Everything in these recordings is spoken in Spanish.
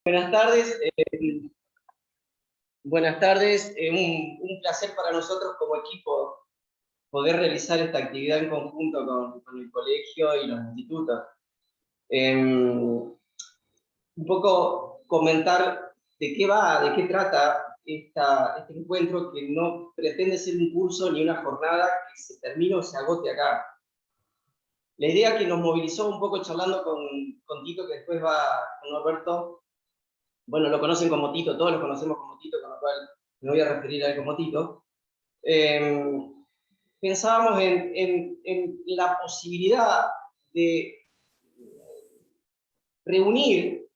Buenas tardes. Buenas tardes. Un placer para nosotros como equipo poder realizar esta actividad en conjunto con el colegio y los institutos. Un poco comentar de qué va, de qué trata este encuentro, que no pretende ser un curso ni una jornada que se termine o se agote acá. La idea que nos movilizó un poco charlando con Tito, que después va con Norberto. Bueno, lo conocen como Tito, todos lo conocemos como Tito, con lo cual me voy a referir a él como Tito. Pensábamos en la posibilidad de reunir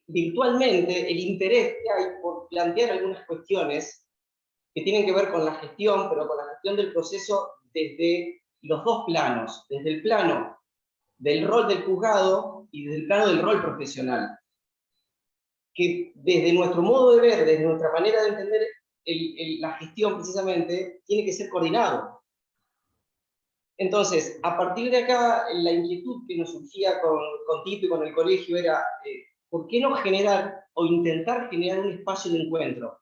virtualmente el interés que hay por plantear algunas cuestiones que tienen que ver con la gestión, pero con la gestión del proceso desde los dos planos, desde el plano del rol del juzgado y desde el plano del rol profesional. Que desde nuestro modo de ver, desde nuestra manera de entender la gestión precisamente, tiene que ser coordinado. Entonces, a partir de acá, la inquietud que nos surgía con Tito y con el colegio era, ¿por qué no generar o intentar generar un espacio de encuentro?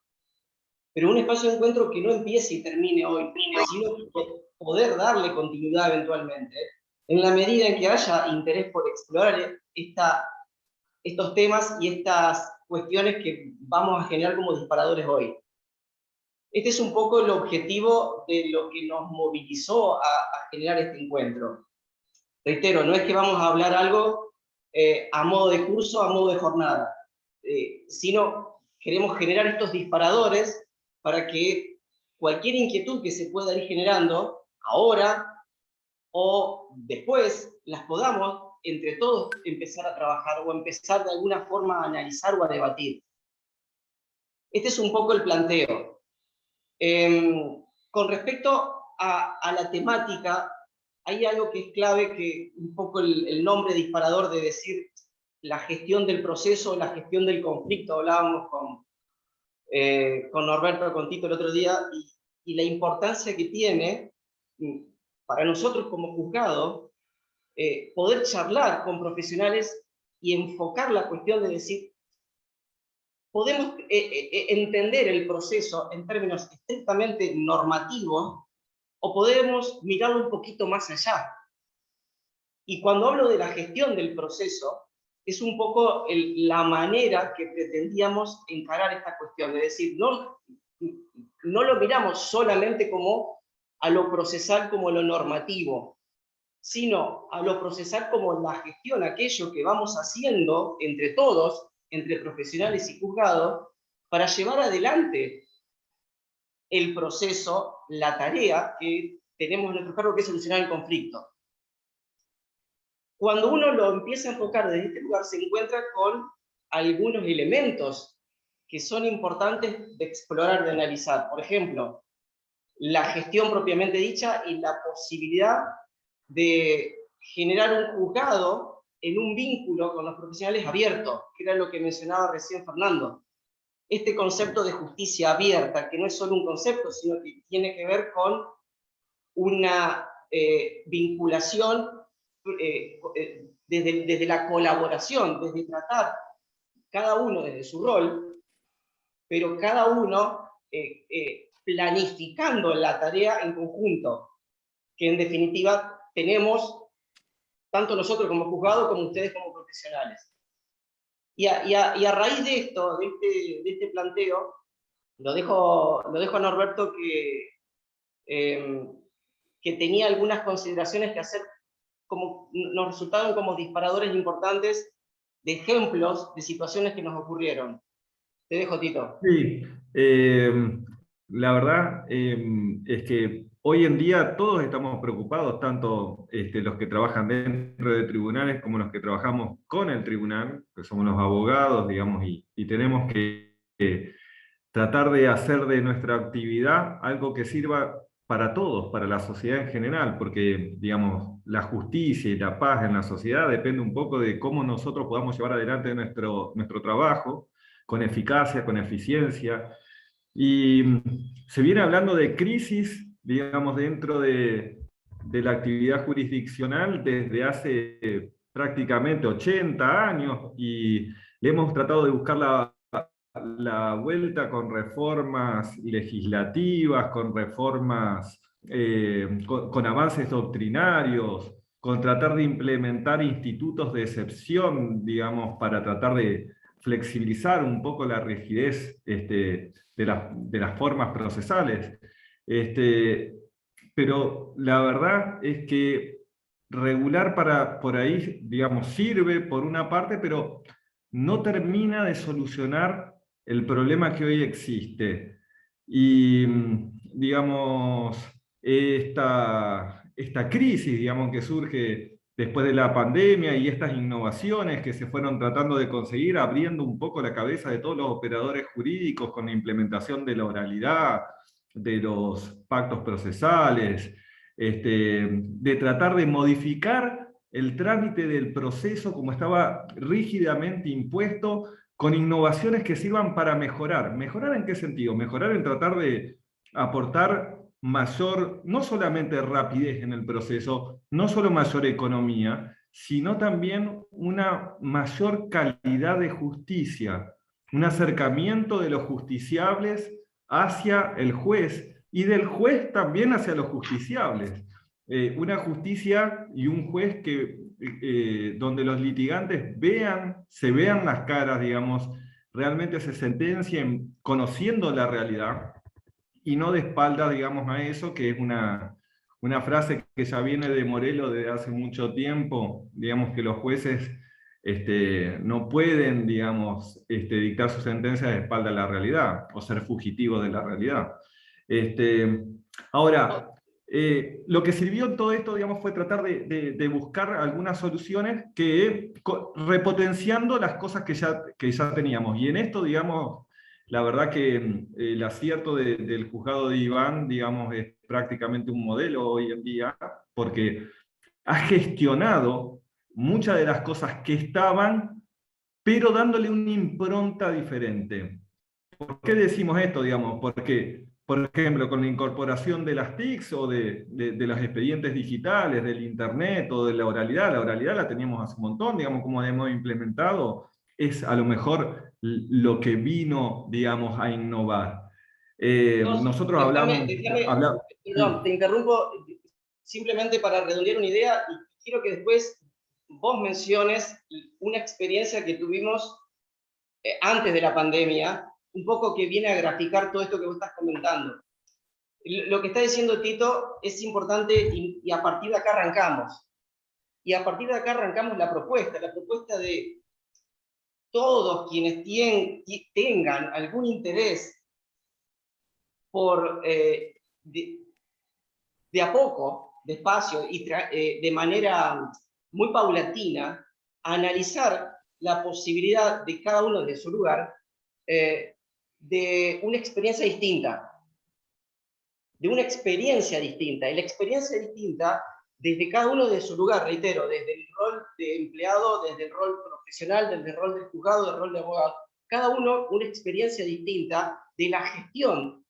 Pero un espacio de encuentro que no empiece y termine hoy, sino poder darle continuidad eventualmente, en la medida en que haya interés por explorar estos temas y estas cuestiones que vamos a generar como disparadores hoy. Este es un poco el objetivo de lo que nos movilizó a generar este encuentro. Reitero, no es que vamos a hablar algo a modo de curso, a modo de jornada, sino queremos generar estos disparadores para que cualquier inquietud que se pueda ir generando ahora o después las podamos entre todos empezar a trabajar o empezar de alguna forma a analizar o a debatir. Este es un poco el planteo. Con respecto a la temática, hay algo que es clave, que un poco el nombre disparador de decir la gestión del proceso, la gestión del conflicto, hablábamos con Norberto, con Tito el otro día, y la importancia que tiene para nosotros como juzgado poder charlar con profesionales y enfocar la cuestión de decir, podemos entender el proceso en términos estrictamente normativos o podemos mirarlo un poquito más allá. Y cuando hablo de la gestión del proceso, es un poco la manera que pretendíamos encarar esta cuestión, es decir, no lo miramos solamente como a lo procesal como lo normativo, sino a lo procesal como la gestión, aquello que vamos haciendo entre todos, entre profesionales y juzgados, para llevar adelante el proceso, la tarea que tenemos en nuestro cargo, que es solucionar el conflicto. Cuando uno lo empieza a enfocar desde este lugar, se encuentra con algunos elementos que son importantes de explorar, de analizar. Por ejemplo, la gestión propiamente dicha y la posibilidad de generar un juzgado en un vínculo con los profesionales abierto, que era lo que mencionaba recién Fernando. Este concepto de justicia abierta, que no es solo un concepto, sino que tiene que ver con una vinculación desde la colaboración, desde tratar cada uno desde su rol, pero cada uno planificando la tarea en conjunto, que en definitiva tenemos tanto nosotros como juzgados como ustedes como profesionales. Y a raíz de esto, de este planteo, lo dejo a Norberto que tenía algunas consideraciones que hacer, como nos resultaron como disparadores importantes de ejemplos de situaciones que nos ocurrieron. Te dejo, Tito. Sí, la verdad es que hoy en día todos estamos preocupados, tanto los que trabajan dentro de tribunales como los que trabajamos con el tribunal, que somos los abogados, digamos, y tenemos que tratar de hacer de nuestra actividad algo que sirva para todos, para la sociedad en general, porque, digamos, la justicia y la paz en la sociedad depende un poco de cómo nosotros podamos llevar adelante nuestro trabajo con eficacia, con eficiencia. Y se viene hablando de crisis, digamos, dentro de la actividad jurisdiccional desde hace prácticamente 80 años, y le hemos tratado de buscar la vuelta con reformas legislativas, con reformas, con avances doctrinarios, con tratar de implementar institutos de excepción, digamos, para tratar de flexibilizar un poco la rigidez de las formas procesales. Pero la verdad es que regular por ahí, digamos, sirve por una parte, pero no termina de solucionar el problema que hoy existe. Y, digamos, esta crisis, digamos, que surge después de la pandemia y estas innovaciones que se fueron tratando de conseguir, abriendo un poco la cabeza de todos los operadores jurídicos con la implementación de la oralidad, de los pactos procesales, de tratar de modificar el trámite del proceso como estaba rígidamente impuesto, con innovaciones que sirvan para mejorar. ¿Mejorar en qué sentido? Mejorar en tratar de aportar mayor, no solamente rapidez en el proceso, no solo mayor economía, sino también una mayor calidad de justicia, un acercamiento de los justiciables hacia el juez y del juez también hacia los justiciables. Una justicia y un juez donde los litigantes se vean las caras, digamos, realmente se sentencien conociendo la realidad y no de espaldas, digamos, a eso, que es una frase que ya viene de Morelos desde hace mucho tiempo, digamos que los jueces no pueden, digamos, dictar su sentencia de espalda a la realidad o ser fugitivos de la realidad. Ahora, lo que sirvió en todo esto, digamos, fue tratar de buscar algunas soluciones repotenciando las cosas que ya teníamos. Y en esto, digamos, la verdad que el acierto del juzgado de Iván, digamos, es prácticamente un modelo hoy en día, porque ha gestionado muchas de las cosas que estaban, pero dándole una impronta diferente. ¿Por qué decimos esto, digamos? Porque, por ejemplo, con la incorporación de las TICs o de los expedientes digitales, del Internet o de la oralidad la teníamos hace un montón, digamos, como hemos implementado, es a lo mejor lo que vino, digamos, a innovar. No, Nosotros hablamos... Perdón, te interrumpo simplemente para redondear una idea y quiero que después vos menciones una experiencia que tuvimos antes de la pandemia, un poco que viene a graficar todo esto que vos estás comentando. Lo que está diciendo Tito es importante y a partir de acá arrancamos. Y a partir de acá arrancamos la propuesta de todos quienes tengan algún interés por de a poco, despacio y de manera muy paulatina, analizar la posibilidad de cada uno de su lugar de una experiencia distinta. De una experiencia distinta. Y la experiencia distinta desde cada uno de su lugar, reitero, desde el rol de empleado, desde el rol profesional, desde el rol del juzgado, del rol de abogado. Cada uno una experiencia distinta de la gestión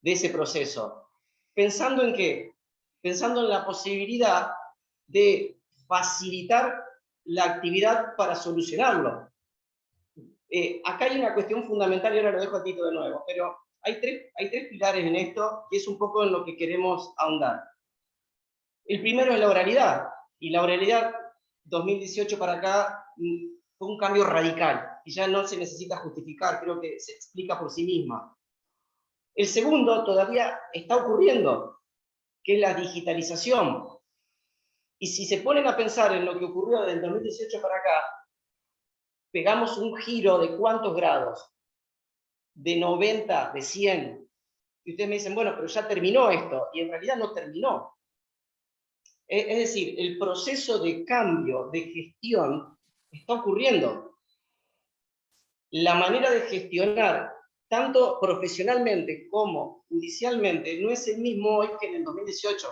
de ese proceso. ¿Pensando en qué? Pensando en la posibilidad de facilitar la actividad para solucionarlo. Acá hay una cuestión fundamental, y ahora lo dejo a Tito de nuevo, pero hay tres pilares en esto, que es un poco en lo que queremos ahondar. El primero es la oralidad, y la oralidad 2018 para acá fue un cambio radical, y ya no se necesita justificar, creo que se explica por sí misma. El segundo todavía está ocurriendo, que es la digitalización. Y si se ponen a pensar en lo que ocurrió desde el 2018 para acá, pegamos un giro de ¿cuántos grados? De 90, de 100. Y ustedes me dicen, bueno, pero ya terminó esto. Y en realidad no terminó. Es decir, el proceso de cambio, de gestión, está ocurriendo. La manera de gestionar, tanto profesionalmente como judicialmente, no es el mismo hoy que en el 2018.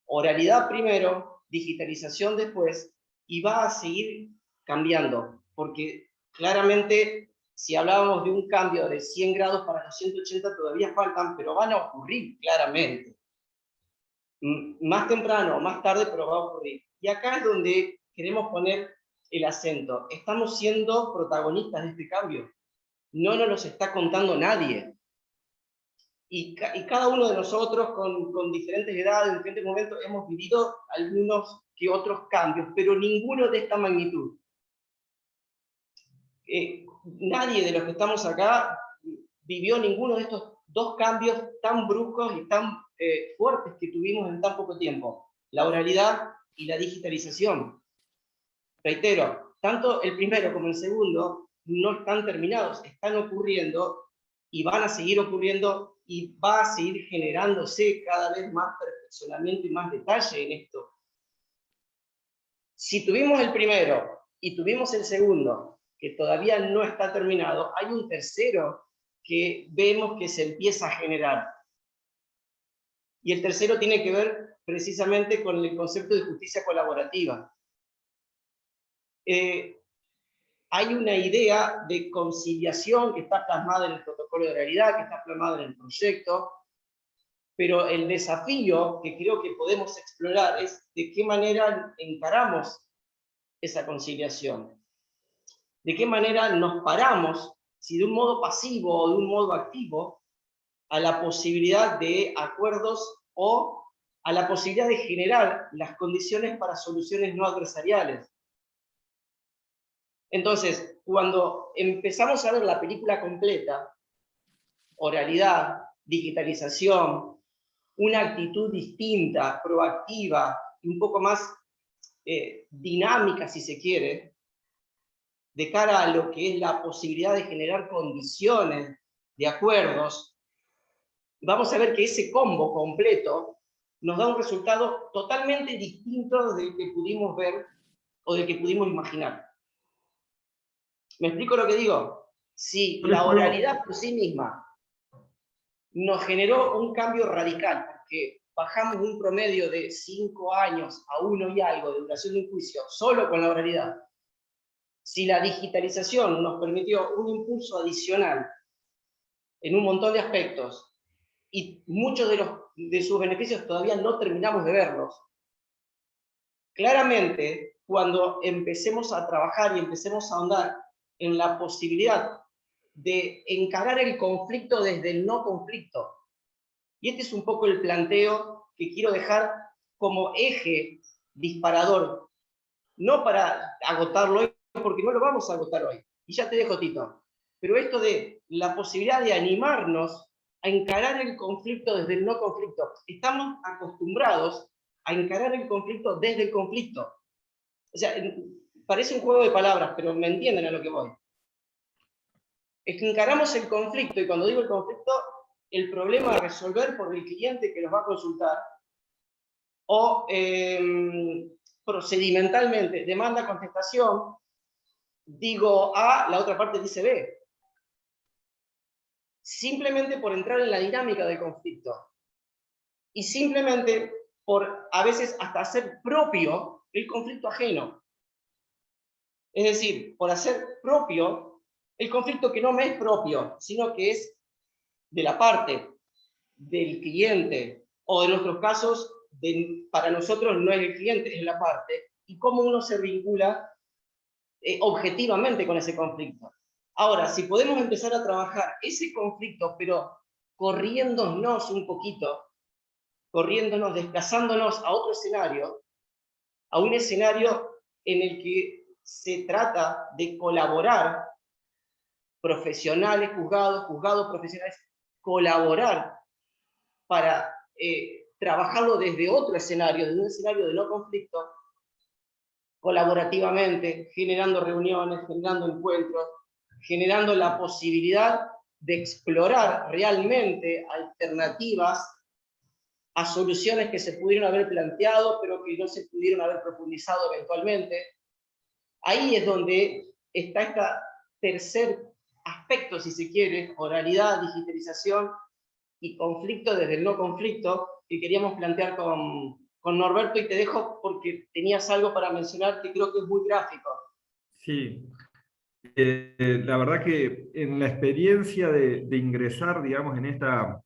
Oralidad primero, digitalización después, y va a seguir cambiando, porque claramente si hablábamos de un cambio de 100 grados para los 180 todavía faltan, pero van a ocurrir claramente. Más temprano o más tarde, pero va a ocurrir. Y acá es donde queremos poner el acento. Estamos siendo protagonistas de este cambio. No nos los está contando nadie. Y cada uno de nosotros, con diferentes edades, en diferentes momentos, hemos vivido algunos que otros cambios, pero ninguno de esta magnitud. Nadie de los que estamos acá vivió ninguno de estos dos cambios tan bruscos y tan fuertes que tuvimos en tan poco tiempo: la oralidad y la digitalización. Reitero, tanto el primero como el segundo no están terminados, están ocurriendo y van a seguir ocurriendo, y va a seguir generándose cada vez más perfeccionamiento y más detalle en esto. Si tuvimos el primero y tuvimos el segundo, que todavía no está terminado, hay un tercero que vemos que se empieza a generar. Y el tercero tiene que ver precisamente con el concepto de justicia colaborativa. Hay una idea de conciliación que está plasmada en el protocolo de oralidad, que está plasmada en el proyecto, pero el desafío que creo que podemos explorar es de qué manera encaramos esa conciliación. De qué manera nos paramos, si de un modo pasivo o de un modo activo, a la posibilidad de acuerdos o a la posibilidad de generar las condiciones para soluciones no adversariales. Entonces, cuando empezamos a ver la película completa, oralidad, digitalización, una actitud distinta, proactiva, y un poco más dinámica, si se quiere, de cara a lo que es la posibilidad de generar condiciones de acuerdos, vamos a ver que ese combo completo nos da un resultado totalmente distinto del que pudimos ver o del que pudimos imaginar. ¿Me explico lo que digo? Si la oralidad por sí misma nos generó un cambio radical, porque bajamos un promedio de 5 años a 1 y algo de duración de un juicio solo con la oralidad, si la digitalización nos permitió un impulso adicional en un montón de aspectos, y muchos de sus beneficios todavía no terminamos de verlos, claramente, cuando empecemos a trabajar y empecemos a ahondar en la posibilidad de encarar el conflicto desde el no conflicto, y este es un poco el planteo que quiero dejar como eje disparador, no para agotarlo hoy, porque no lo vamos a agotar hoy, y ya te dejo, Tito, pero esto de la posibilidad de animarnos a encarar el conflicto desde el no conflicto. Estamos acostumbrados a encarar el conflicto desde el conflicto. O sea, parece un juego de palabras, pero me entienden a lo que voy. Es que encaramos el conflicto, y cuando digo el conflicto, el problema a resolver por el cliente que nos va a consultar, o procedimentalmente, demanda, contestación, digo A, la otra parte dice B. Simplemente por entrar en la dinámica del conflicto. Y simplemente por, a veces, hasta hacer propio el conflicto ajeno. Es decir, por hacer propio el conflicto que no me es propio, sino que es de la parte del cliente, o en nuestros casos, para nosotros no es el cliente, es la parte, y cómo uno se vincula objetivamente con ese conflicto. Ahora, si podemos empezar a trabajar ese conflicto, pero corriéndonos un poquito, corriéndonos, desplazándonos a otro escenario, a un escenario en el que se trata de colaborar, profesionales, juzgados profesionales, colaborar para trabajarlo desde otro escenario, desde un escenario de no conflicto, colaborativamente, generando reuniones, generando encuentros, generando la posibilidad de explorar realmente alternativas a soluciones que se pudieron haber planteado, pero que no se pudieron haber profundizado eventualmente. Ahí es donde está este tercer aspecto, si se quiere, oralidad, digitalización y conflicto desde el no conflicto, que queríamos plantear con Norberto, y te dejo porque tenías algo para mencionar que creo que es muy gráfico. Sí, la verdad que en la experiencia de ingresar, digamos, en esta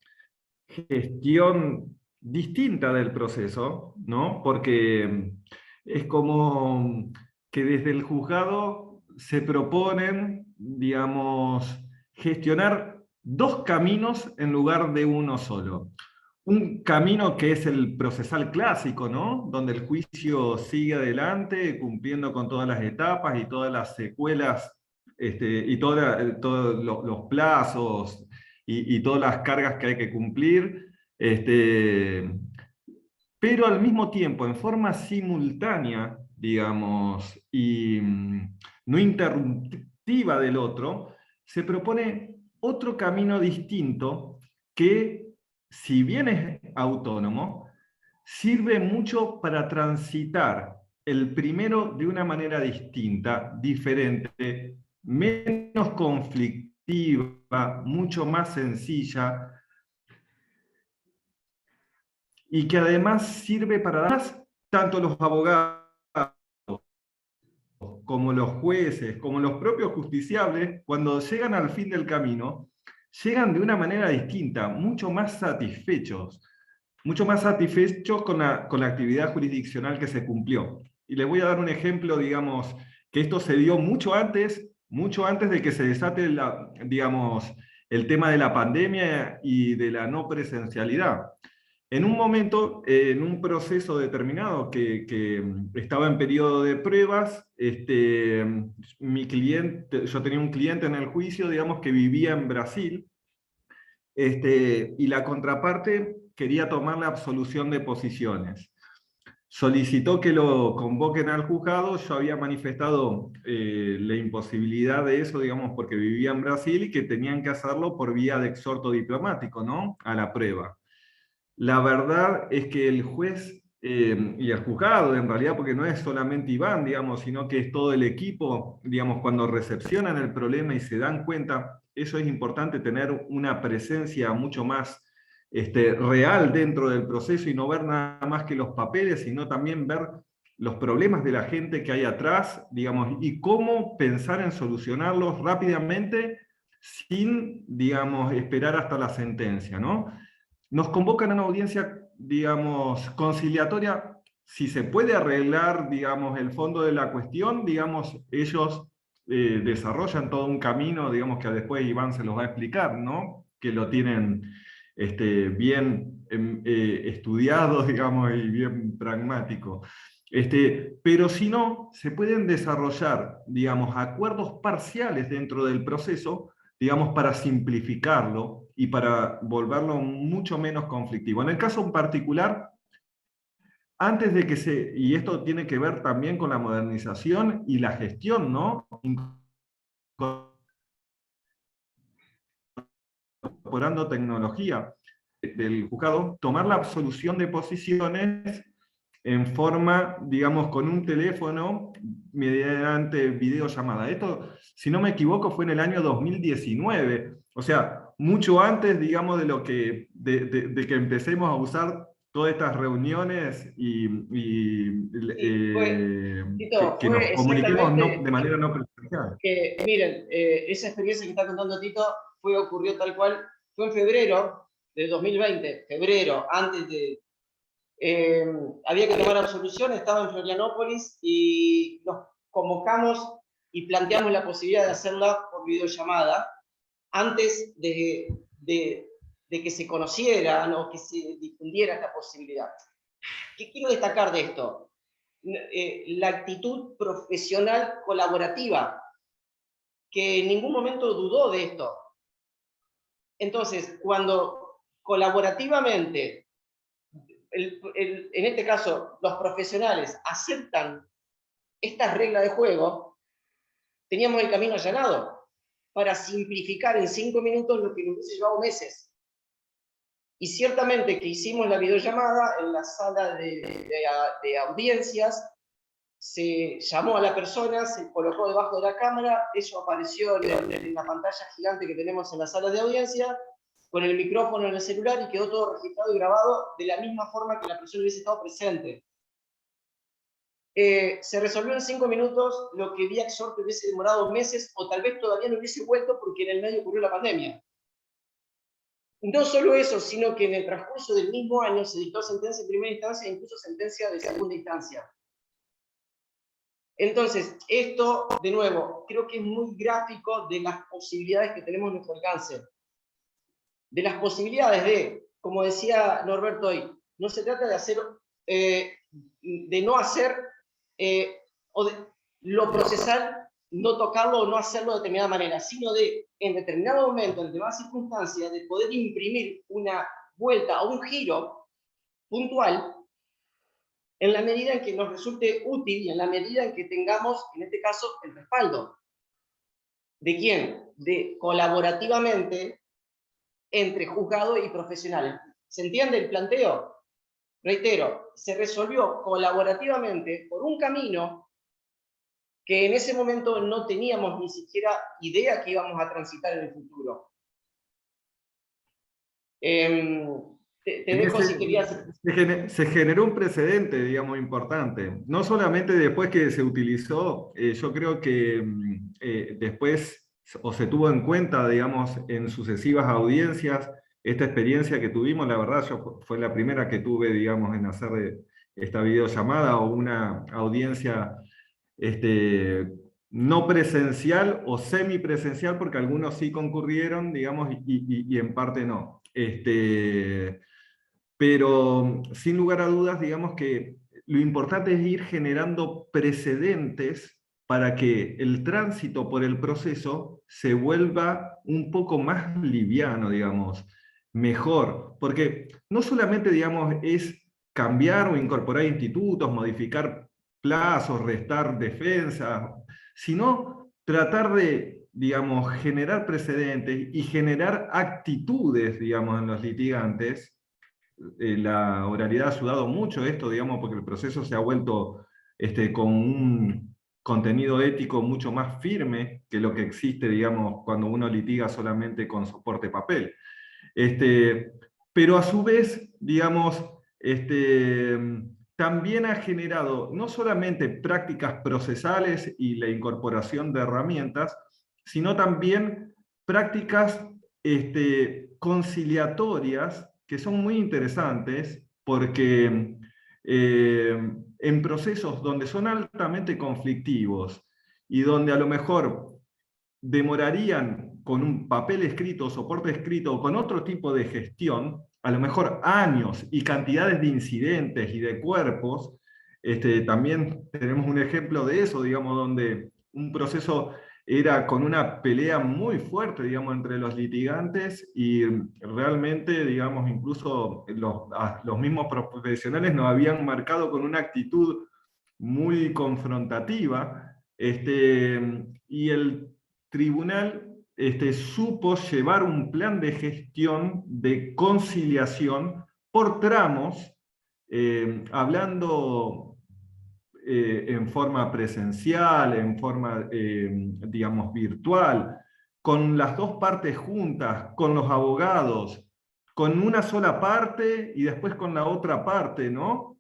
gestión distinta del proceso, ¿no? Porque es como que desde el juzgado se proponen, digamos, gestionar dos caminos en lugar de uno solo. Un camino que es el procesal clásico, ¿no? Donde el juicio sigue adelante, cumpliendo con todas las etapas y todas las secuelas, y todos los plazos y todas las cargas que hay que cumplir. Pero al mismo tiempo, en forma simultánea, digamos, y no interruptiva del otro, se propone otro camino distinto que, si bien es autónomo, sirve mucho para transitar el primero de una manera distinta, diferente, menos conflictiva, mucho más sencilla, y que además sirve para dar tanto los abogados como los jueces, como los propios justiciables, cuando llegan al fin del camino, llegan de una manera distinta, mucho más satisfechos con la actividad jurisdiccional que se cumplió. Y les voy a dar un ejemplo, digamos, que esto se dio mucho antes de que se desate digamos, el tema de la pandemia y de la no presencialidad. En un momento, en un proceso determinado que estaba en periodo de pruebas, yo tenía un cliente en el juicio, digamos, que vivía en Brasil, y la contraparte quería tomar la absolución de posiciones. Solicitó que lo convoquen al juzgado. Yo había manifestado la imposibilidad de eso, digamos, porque vivía en Brasil y que tenían que hacerlo por vía de exhorto diplomático, ¿no? A la prueba. La verdad es que el juez y el juzgado, en realidad, porque no es solamente Iván, digamos, sino que es todo el equipo, digamos, cuando recepcionan el problema y se dan cuenta, eso es importante, tener una presencia mucho más real dentro del proceso y no ver nada más que los papeles, sino también ver los problemas de la gente que hay atrás, digamos, y cómo pensar en solucionarlos rápidamente sin, digamos, esperar hasta la sentencia, ¿no? Nos convocan a una audiencia, digamos, conciliatoria. Si se puede arreglar, digamos, el fondo de la cuestión, digamos, ellos desarrollan todo un camino, digamos, que después Iván se los va a explicar, ¿no? Que lo tienen bien estudiado, digamos, y bien pragmático. Pero si no, se pueden desarrollar, digamos, acuerdos parciales dentro del proceso, digamos, para simplificarlo y para volverlo mucho menos conflictivo. En el caso en particular, antes de que y esto tiene que ver también con la modernización y la gestión, ¿no? Incorporando tecnología del juzgado, tomar la absolución de posiciones en forma, digamos, con un teléfono mediante videollamada. Esto, si no me equivoco, fue en el año 2019, o sea, mucho antes, digamos, de que empecemos a usar todas estas reuniones Sí, Tito, que nos fue comuniquemos exactamente de manera no presencial. que, miren, esa experiencia que está contando Tito ocurrió tal cual, fue en febrero de 2020, febrero, antes de... había que tomar absolución, estaba en Florianópolis y nos convocamos y planteamos la posibilidad de hacerla por videollamada antes de que se conociera o que se difundiera esta posibilidad. ¿Qué quiero destacar de esto? La actitud profesional colaborativa, que en ningún momento dudó de esto. Entonces, cuando colaborativamente, en este caso, los profesionales aceptan estas reglas de juego, teníamos el camino allanado para simplificar en 5 minutos lo que nos hubiese llevado meses. Y ciertamente que hicimos la videollamada en la sala de audiencias, se llamó a la persona, se colocó debajo de la cámara, eso apareció en la pantalla gigante que tenemos en la sala de audiencia, con el micrófono en el celular, y quedó todo registrado y grabado de la misma forma que la persona hubiese estado presente. Se resolvió en 5 minutos lo que vía exhorto hubiese demorado meses, o tal vez todavía no hubiese vuelto porque en el medio ocurrió la pandemia. No solo eso, sino que en el transcurso del mismo año se dictó sentencia en primera instancia e incluso sentencia de segunda instancia. Entonces, esto, de nuevo, creo que es muy gráfico de las posibilidades que tenemos a nuestro alcance. De las posibilidades de, como decía Norberto hoy, no se trata de hacer, de no hacer, o de lo procesal, no tocarlo o no hacerlo de determinada manera, sino de, en determinado momento, en determinadas circunstancias, de poder imprimir una vuelta o un giro puntual en la medida en que nos resulte útil y en la medida en que tengamos, en este caso, el respaldo. ¿De quién? De colaborativamente entre juzgado y profesionales. ¿Se entiende el planteo? Reitero, se resolvió colaborativamente por un camino que en ese momento no teníamos ni siquiera idea que íbamos a transitar en el futuro. Te dejo si querías... Se generó un precedente, digamos, importante. No solamente después que se utilizó, yo creo que después o se tuvo en cuenta, digamos, en sucesivas audiencias, esta experiencia que tuvimos, la verdad, fue la primera que tuve, digamos, en hacer esta videollamada o una audiencia no presencial o semipresencial, porque algunos sí concurrieron, digamos, y en parte no. Pero sin lugar a dudas, digamos que lo importante es ir generando precedentes para que el tránsito por el proceso se vuelva un poco más liviano, digamos, mejor. Porque no solamente, digamos, es cambiar o incorporar institutos, modificar plazos, restar defensas, sino tratar de, digamos, generar precedentes y generar actitudes, digamos, en los litigantes. La oralidad ha ayudado mucho esto, digamos, porque el proceso se ha vuelto con un contenido ético mucho más firme que lo que existe, digamos, cuando uno litiga solamente con soporte papel. Pero a su vez, digamos, también ha generado no solamente prácticas procesales y la incorporación de herramientas, sino también prácticas conciliatorias que son muy interesantes porque en procesos donde son altamente conflictivos y donde a lo mejor demorarían con un papel escrito, soporte escrito o con otro tipo de gestión, a lo mejor años y cantidades de incidentes y de cuerpos, también tenemos un ejemplo de eso, digamos, donde un proceso era con una pelea muy fuerte, digamos, entre los litigantes y realmente, digamos, incluso los mismos profesionales nos habían marcado con una actitud muy confrontativa, y el tribunal supo llevar un plan de gestión de conciliación por tramos, hablando en forma presencial, en forma, digamos, virtual, con las dos partes juntas, con los abogados, con una sola parte y después con la otra parte, ¿no?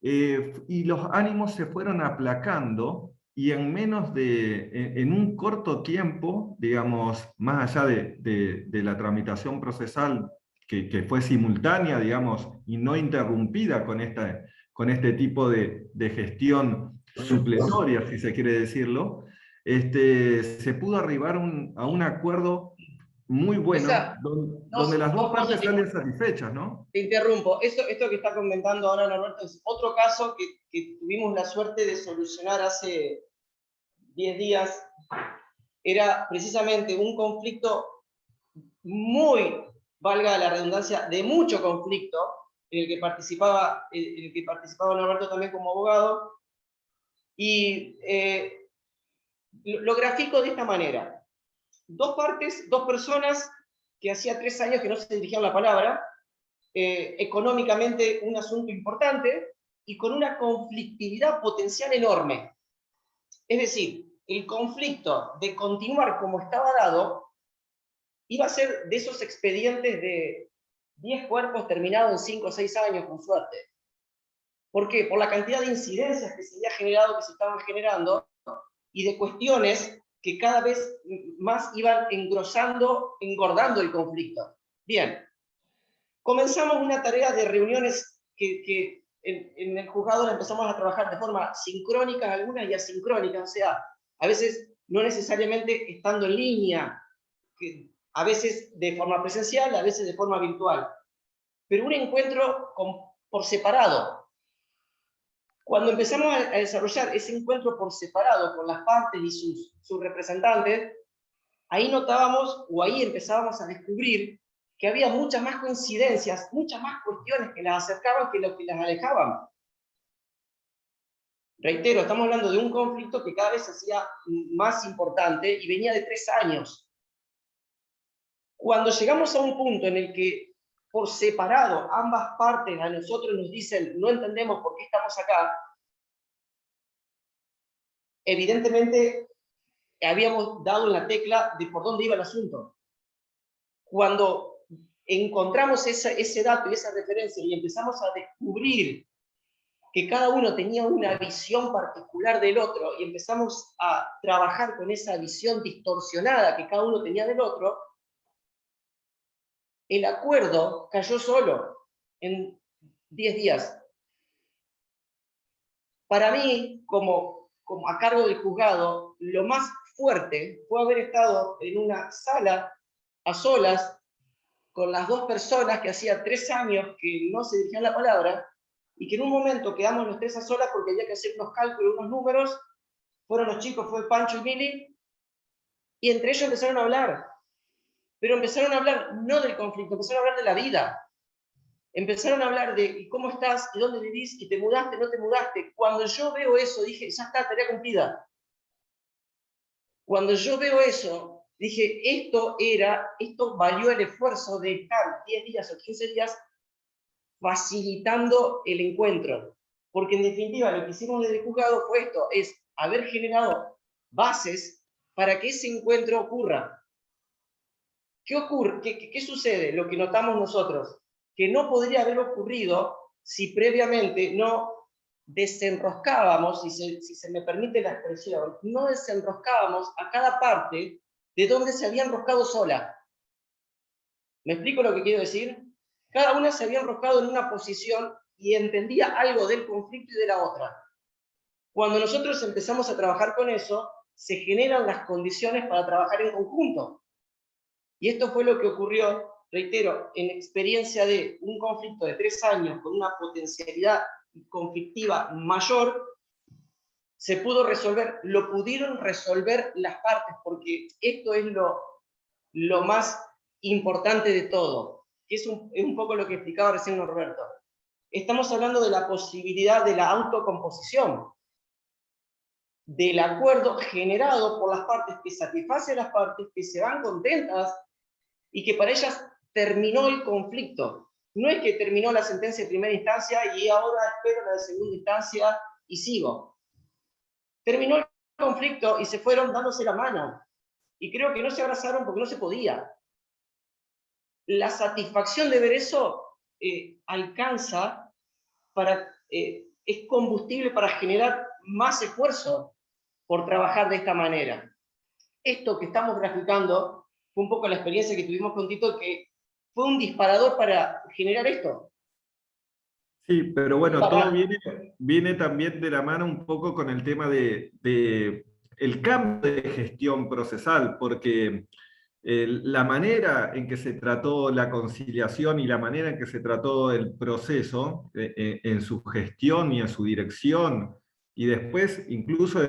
Y los ánimos se fueron aplacando y en menos de, en un corto tiempo, digamos, más allá de la tramitación procesal que fue simultánea, digamos, y no interrumpida con este tipo de gestión supletoria, si se quiere decirlo, se pudo arribar a un acuerdo muy bueno, donde las dos partes salen satisfechas, ¿no? Te interrumpo. Esto que está comentando ahora Norberto es otro caso que tuvimos la suerte de solucionar hace 10 días. Era precisamente un conflicto muy, valga la redundancia, de mucho conflicto, en el que participaba Norberto también como abogado. Y lo grafico de esta manera. Dos partes, dos personas que hacía 3 años que no se dirigían la palabra, económicamente un asunto importante y con una conflictividad potencial enorme. Es decir, el conflicto de continuar como estaba dado iba a ser de esos expedientes de 10 cuerpos terminados en 5 o 6 años, con suerte. ¿Por qué? Por la cantidad de incidencias que se había generado, que se estaban generando, y de cuestiones que cada vez más iban engrosando, engordando el conflicto. Bien, comenzamos una tarea de reuniones que en el juzgado la empezamos a trabajar de forma sincrónica algunas y asincrónica, o sea, a veces no necesariamente estando en línea, a veces de forma presencial, a veces de forma virtual, pero un encuentro por separado. Cuando empezamos a desarrollar ese encuentro por separado con las partes y sus representantes, ahí notábamos, o ahí empezábamos a descubrir que había muchas más coincidencias, muchas más cuestiones que las acercaban que lo que las alejaban. Reitero, estamos hablando de un conflicto que cada vez se hacía más importante y venía de 3 años. Cuando llegamos a un punto en el que por separado ambas partes a nosotros nos dicen no entendemos por qué estamos acá, evidentemente habíamos dado en la tecla de por dónde iba el asunto. Cuando encontramos ese dato y esa referencia y empezamos a descubrir que cada uno tenía una visión particular del otro y empezamos a trabajar con esa visión distorsionada que cada uno tenía del otro, el acuerdo cayó solo en 10 días. Para mí, como a cargo del juzgado, lo más fuerte fue haber estado en una sala a solas con las 2 personas que hacía 3 años que no se dirigían la palabra y que en un momento quedamos los 3 a solas porque había que hacer unos cálculos, unos números. Fueron los chicos, fue Pancho y Mili, y entre ellos empezaron a hablar. Pero empezaron a hablar no del conflicto, empezaron a hablar de la vida. Empezaron a hablar de ¿cómo estás? ¿Y dónde vivís? ¿Y te mudaste? ¿No te mudaste? Cuando yo veo eso, dije, ya está, tarea cumplida. Cuando yo veo eso, dije, esto valió el esfuerzo de estar 10 días o 15 días facilitando el encuentro. Porque en definitiva lo que hicimos desde el juzgado fue esto, es haber generado bases para que ese encuentro ocurra. ¿Qué ocurre? ¿Qué sucede? Lo que notamos nosotros, que no podría haber ocurrido si previamente no desenroscábamos, si se me permite la expresión, no desenroscábamos a cada parte de donde se había enroscado sola. ¿Me explico lo que quiero decir? Cada una se había enroscado en una posición y entendía algo del conflicto y de la otra. Cuando nosotros empezamos a trabajar con eso, se generan las condiciones para trabajar en conjunto. Y esto fue lo que ocurrió, reitero, en experiencia de un conflicto de 3 años con una potencialidad conflictiva mayor, se pudo resolver, lo pudieron resolver las partes, porque esto es lo más importante de todo, que es un poco lo que explicaba recién Norberto. Estamos hablando de la posibilidad de la autocomposición, del acuerdo generado por las partes que satisface a las partes, que se van contentas y que para ellas terminó el conflicto. No es que terminó la sentencia de primera instancia y ahora espero la de segunda instancia y sigo. Terminó el conflicto y se fueron dándose la mano. Y creo que no se abrazaron porque no se podía. La satisfacción de ver eso alcanza es combustible para generar más esfuerzo por trabajar de esta manera. Esto que estamos graficando fue un poco la experiencia que tuvimos con Tito, que fue un disparador para generar esto. Sí, pero bueno, todo viene también de la mano un poco con el tema de el cambio de gestión procesal, porque la manera en que se trató la conciliación y la manera en que se trató el proceso en su gestión y en su dirección, y después incluso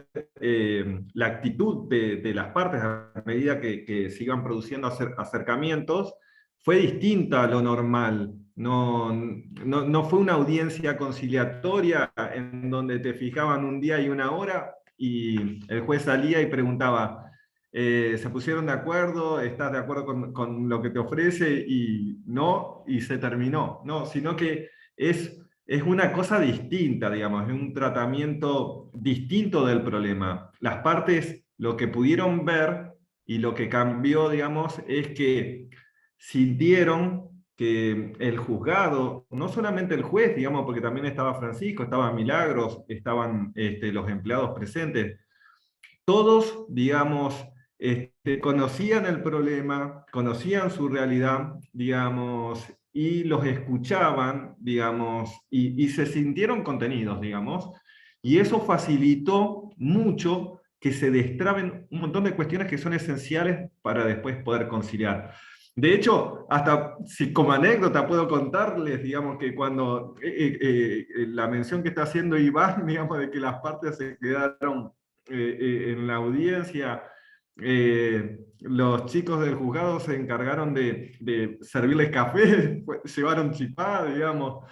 la actitud de las partes a medida que sigan produciendo acercamientos, fue distinta a lo normal. No fue una audiencia conciliatoria en donde te fijaban un día y una hora y el juez salía y preguntaba, ¿se pusieron de acuerdo? ¿Estás de acuerdo con lo que te ofrece? Y no, y se terminó. No, sino que es una cosa distinta, digamos, es un tratamiento distinto del problema. Las partes lo que pudieron ver y lo que cambió, digamos, es que sintieron que el juzgado, no solamente el juez, digamos, porque también estaba Francisco, estaba Milagros, estaban los empleados presentes, todos, digamos, conocían el problema, conocían su realidad, digamos, y los escuchaban, digamos, y se sintieron contenidos, digamos, y eso facilitó mucho que se destraben un montón de cuestiones que son esenciales para después poder conciliar. De hecho, hasta si como anécdota puedo contarles, digamos, que cuando la mención que está haciendo Iván, digamos, de que las partes se quedaron en la audiencia, los chicos del juzgado se encargaron de servirles café, llevaron chipá, digamos,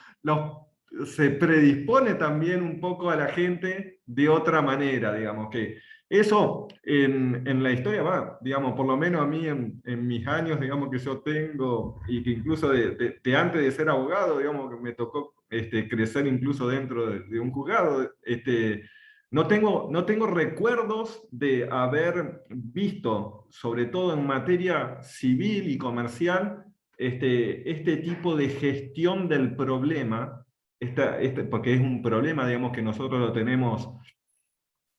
se predispone también un poco a la gente de otra manera, digamos, que eso en la historia va, digamos, por lo menos a mí en mis años, digamos, que yo tengo, y que incluso de antes de ser abogado, digamos, que me tocó crecer incluso dentro de un juzgado, no tengo recuerdos de haber visto, sobre todo en materia civil y comercial, este tipo de gestión del problema, porque es un problema, digamos, que nosotros lo tenemos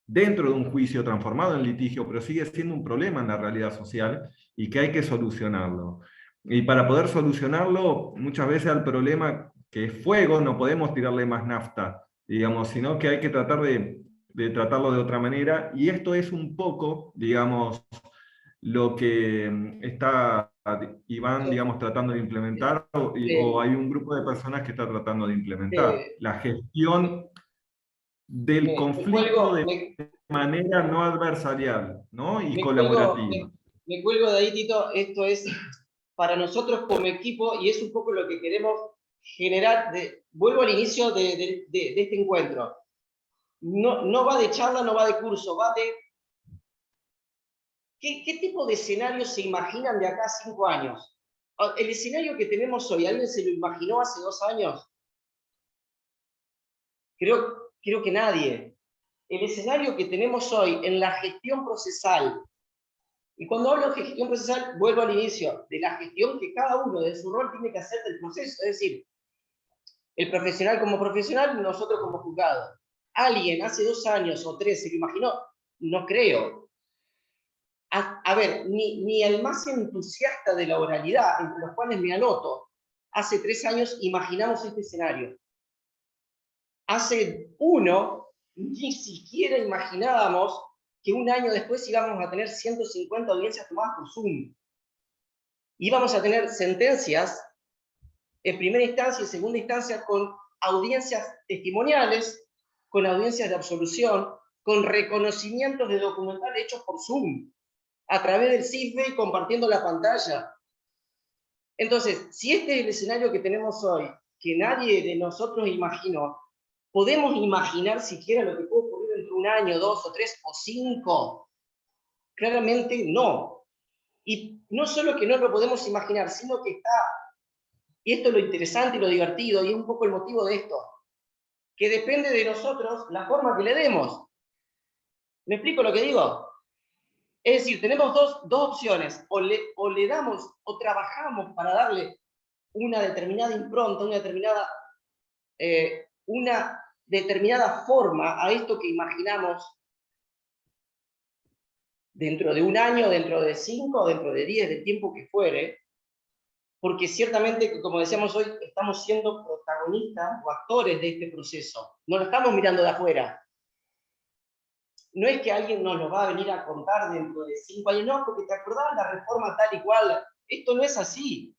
dentro de un juicio transformado en litigio, pero sigue siendo un problema en la realidad social y que hay que solucionarlo. Y para poder solucionarlo, muchas veces al problema que es fuego, no podemos tirarle más nafta, digamos, sino que hay que tratar de tratarlo de otra manera, y esto es un poco, digamos, lo que está Iván, digamos, tratando de implementar, o Eh, hay un grupo de personas que está tratando de implementar. eh, La me, gestión del me conflicto cuelgo, de manera no adversarial, ¿no? Y me cuelgo, colaborativa. me cuelgo de ahí, Tito. Esto es para nosotros como equipo y es un poco lo que queremos generar. Vuelvo al inicio de este encuentro. No, no va de charla, no va de curso, va de qué tipo de escenario se imaginan de acá a 5 años. El escenario que tenemos hoy, ¿alguien se lo imaginó hace 2 años? Creo que nadie. El escenario que tenemos hoy en la gestión procesal, y cuando hablo de gestión procesal, vuelvo al inicio, de la gestión que cada uno de su rol tiene que hacer del proceso, es decir, el profesional como profesional, nosotros como juzgado. ¿Alguien hace 2 años o 3 se lo imaginó? No creo. A ver, ni el más entusiasta de la oralidad, entre los cuales me anoto, hace 3 años imaginamos este escenario. Hace 1, ni siquiera imaginábamos que 1 año después íbamos a tener 150 audiencias tomadas por Zoom. Íbamos a tener sentencias en primera instancia y segunda instancia con audiencias testimoniales, con audiencias de absolución, con reconocimientos de documental hechos por Zoom, a través del CIFE y compartiendo la pantalla. Entonces, si este es el escenario que tenemos hoy, que nadie de nosotros imaginó, ¿podemos imaginar siquiera lo que puede ocurrir dentro de 1 año, 2 o 3 o 5? Claramente no. Y no solo que no lo podemos imaginar, sino que está, y esto es lo interesante y lo divertido, y es un poco el motivo de esto, que depende de nosotros la forma que le demos. ¿Me explico lo que digo? Es decir, tenemos dos opciones, o le damos o trabajamos para darle una determinada impronta, una determinada forma a esto que imaginamos dentro de 1 año, dentro de 5, dentro de 10, del tiempo que fuere, porque ciertamente, como decíamos hoy, estamos siendo protagonistas o actores de este proceso. No lo estamos mirando de afuera. No es que alguien nos lo va a venir a contar dentro de 5 años, no, porque te acordás la reforma tal y cual. Esto no es así.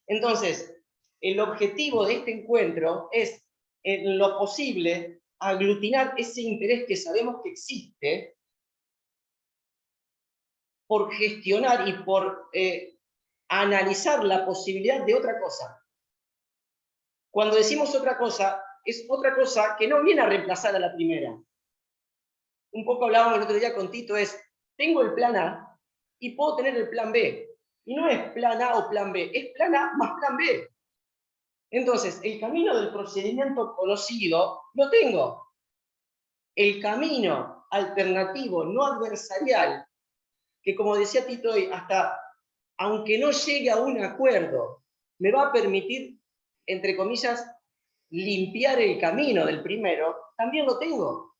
Entonces, el objetivo de este encuentro es, en lo posible, aglutinar ese interés que sabemos que existe por gestionar y por analizar la posibilidad de otra cosa. Cuando decimos otra cosa, es otra cosa que no viene a reemplazar a la primera. Un poco hablábamos el otro día con Tito, tengo el plan A y puedo tener el plan B. Y no es plan A o plan B, es plan A más plan B. Entonces, el camino del procedimiento conocido lo tengo. El camino alternativo, no adversarial, que como decía Tito hoy, hasta aunque no llegue a un acuerdo, me va a permitir, entre comillas, limpiar el camino del primero, también lo tengo.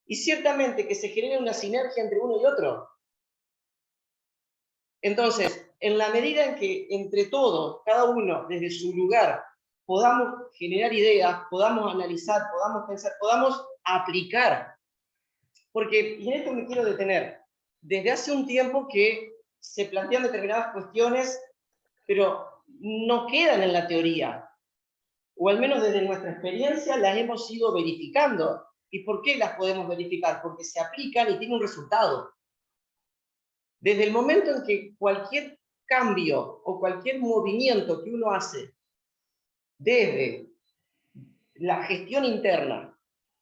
Y ciertamente que se genere una sinergia entre uno y otro. Entonces, en la medida en que entre todos, cada uno desde su lugar, podamos generar ideas, podamos analizar, podamos pensar, podamos aplicar. Porque, y en esto me quiero detener, desde hace un tiempo que se plantean determinadas cuestiones, pero no quedan en la teoría, o al menos desde nuestra experiencia las hemos ido verificando. ¿Y por qué las podemos verificar? Porque se aplican y tienen un resultado. Desde el momento en que cualquier cambio o cualquier movimiento que uno hace desde la gestión interna,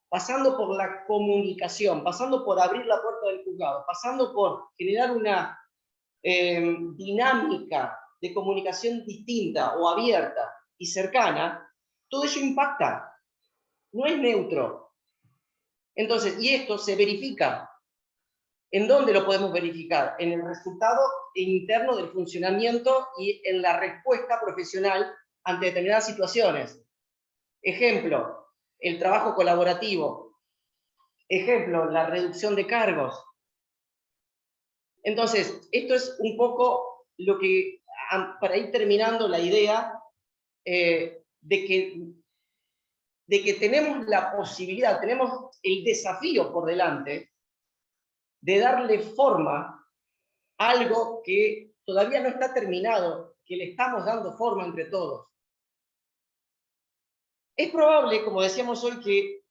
pasando por la comunicación, pasando por abrir la puerta del juzgado, pasando por generar una dinámica de comunicación distinta o abierta y cercana, todo eso impacta, no es neutro. Entonces, y esto se verifica. ¿En dónde lo podemos verificar? En el resultado interno del funcionamiento y en la respuesta profesional ante determinadas situaciones. Ejemplo, el trabajo colaborativo. Ejemplo, la reducción de cargos. Entonces, esto es un poco lo que, para ir terminando la idea, de que tenemos la posibilidad, tenemos el desafío por delante de darle forma a algo que todavía no está terminado, que le estamos dando forma entre todos. Es probable, como decíamos hoy, que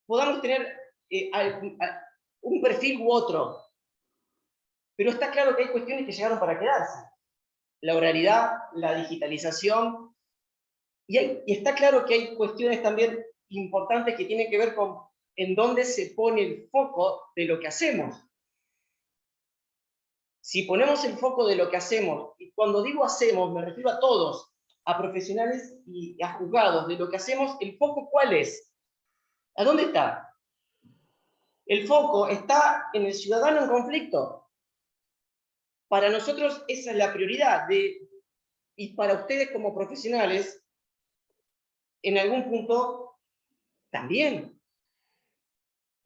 podamos tener un perfil u otro, pero está claro que hay cuestiones que llegaron para quedarse. La oralidad, la digitalización, y está claro que hay cuestiones también importantes que tienen que ver con en dónde se pone el foco de lo que hacemos. Si ponemos el foco de lo que hacemos, y cuando digo hacemos, me refiero a todos, a profesionales y a juzgados, de lo que hacemos, ¿el foco cuál es? ¿A dónde está? El foco está en el ciudadano en conflicto. Para nosotros esa es la prioridad, y para ustedes como profesionales, en algún punto también.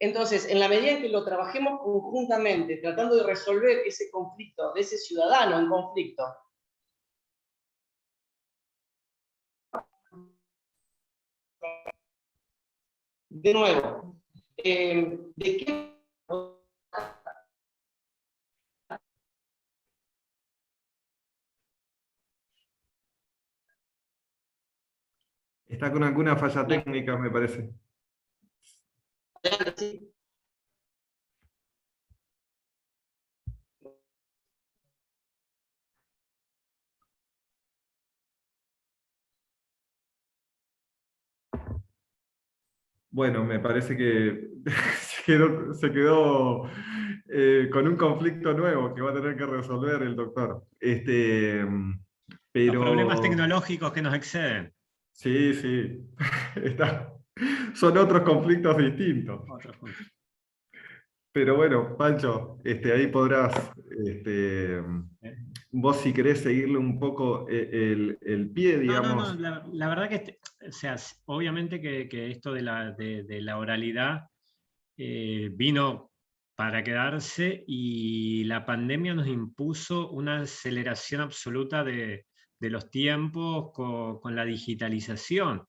Entonces, en la medida en que lo trabajemos conjuntamente, tratando de resolver ese conflicto, de ese ciudadano en conflicto, de nuevo, ¿de qué? Está con alguna falla técnica, me parece. Bueno, me parece que se quedó con un conflicto nuevo que va a tener que resolver el doctor. Los problemas tecnológicos que nos exceden. Sí, sí. Son otros conflictos distintos. Pero bueno, Pancho, ahí podrás, vos si querés seguirle un poco el pie, digamos. No, la verdad que, o sea, obviamente que esto de la oralidad vino para quedarse, y la pandemia nos impuso una aceleración absoluta de los tiempos con la digitalización.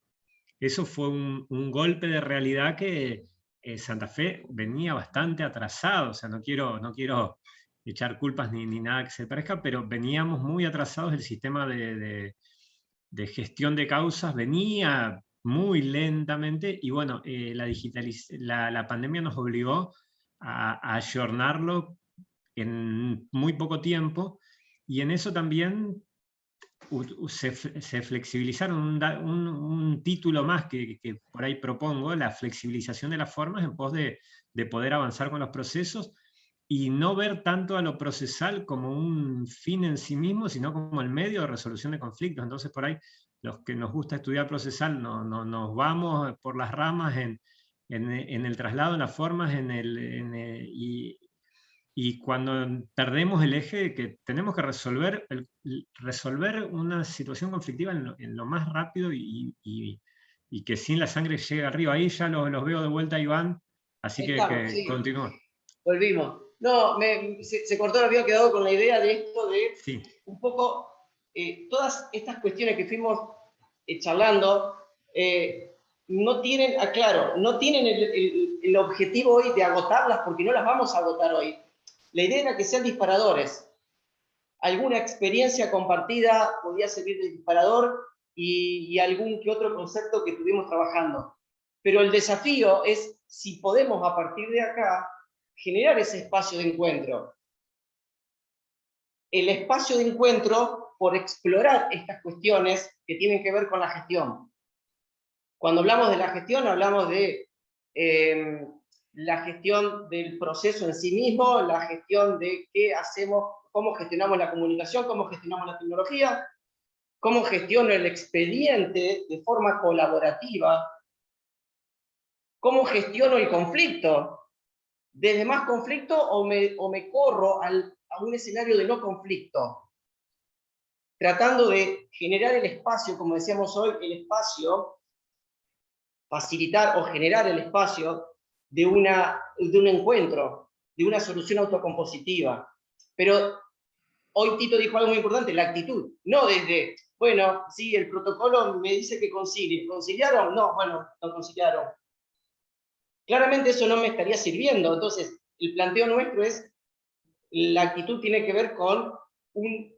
Eso fue un golpe de realidad que Santa Fe venía bastante atrasado. O sea, no quiero echar culpas ni nada que se parezca, pero veníamos muy atrasados. El sistema de gestión de causas venía muy lentamente, y bueno, la pandemia nos obligó a ayornarlo en muy poco tiempo, y en eso también se flexibilizaron. Un título más que por ahí propongo: la flexibilización de las formas en pos de poder avanzar con los procesos y no ver tanto a lo procesal como un fin en sí mismo, sino como el medio de resolución de conflictos. Entonces, por ahí, los que nos gusta estudiar procesal nos vamos por las ramas en el traslado, en las formas, y cuando perdemos el eje, que tenemos que resolver una situación conflictiva en lo más rápido, y que sin la sangre llegue arriba. Ahí ya los veo de vuelta, Iván, así que sí. continúa. Volvimos. No, se cortó, había quedado con la idea de esto de Sí. un poco todas estas cuestiones que fuimos charlando, no tienen, aclaro, no tienen el objetivo hoy de agotarlas porque no las vamos a agotar hoy. La idea era que sean disparadores. Alguna experiencia compartida podía servir de disparador y algún que otro concepto que estuvimos trabajando. Pero el desafío es si podemos a partir de acá generar ese espacio de encuentro. El espacio de encuentro por explorar estas cuestiones que tienen que ver con la gestión. Cuando hablamos de la gestión, hablamos de la gestión del proceso en sí mismo, la gestión de qué hacemos, cómo gestionamos la comunicación, cómo gestionamos la tecnología, cómo gestiono el expediente de forma colaborativa, cómo gestiono el conflicto, desde más conflicto o me corro a un escenario de no conflicto, tratando de generar el espacio, como decíamos hoy, el espacio, facilitar o generar el espacio de un encuentro, de una solución autocompositiva. Pero hoy Tito dijo algo muy importante, la actitud, no desde, bueno, sí, el protocolo me dice que concilie, ¿conciliaron? No, bueno, no conciliaron. Claramente eso no me estaría sirviendo, entonces el planteo nuestro es, la actitud tiene que ver con un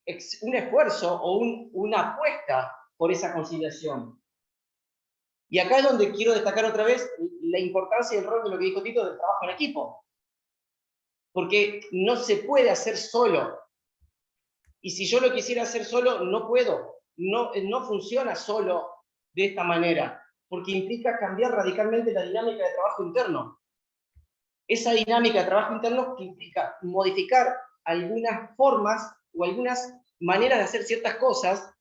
esfuerzo o una apuesta por esa conciliación. Y acá es donde quiero destacar otra vez la importancia y el rol de lo que dijo Tito del trabajo en equipo. Porque no se puede hacer solo. Y si yo lo quisiera hacer solo, no puedo. No funciona solo de esta manera, porque implica cambiar radicalmente la dinámica de trabajo interno. Esa dinámica de trabajo interno que implica modificar algunas formas o algunas maneras de hacer ciertas cosas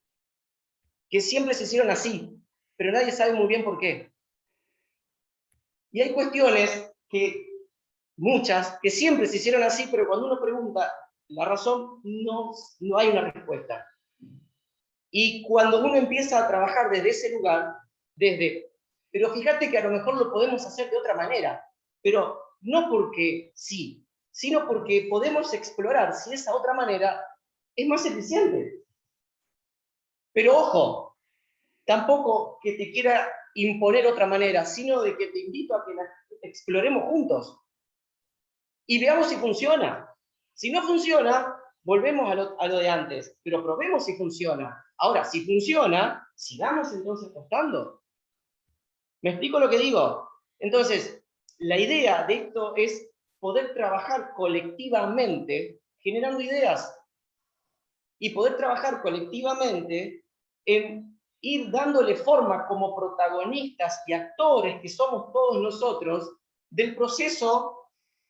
que siempre se hicieron así, pero nadie sabe muy bien por qué. Y hay cuestiones muchas, que siempre se hicieron así, pero cuando uno pregunta la razón, no hay una respuesta. Y cuando uno empieza a trabajar desde ese lugar, pero fíjate que a lo mejor lo podemos hacer de otra manera, pero no porque sí, sino porque podemos explorar si esa otra manera es más eficiente. Pero ojo, tampoco que te quiera imponer otra manera, sino de que te invito a que la exploremos juntos y veamos si funciona. Si no funciona, volvemos a lo de antes, pero probemos si funciona. Ahora, si funciona, sigamos entonces apostando. ¿Me explico lo que digo? Entonces, la idea de esto es poder trabajar colectivamente generando ideas y poder trabajar colectivamente en ir dándole forma como protagonistas y actores que somos todos nosotros del proceso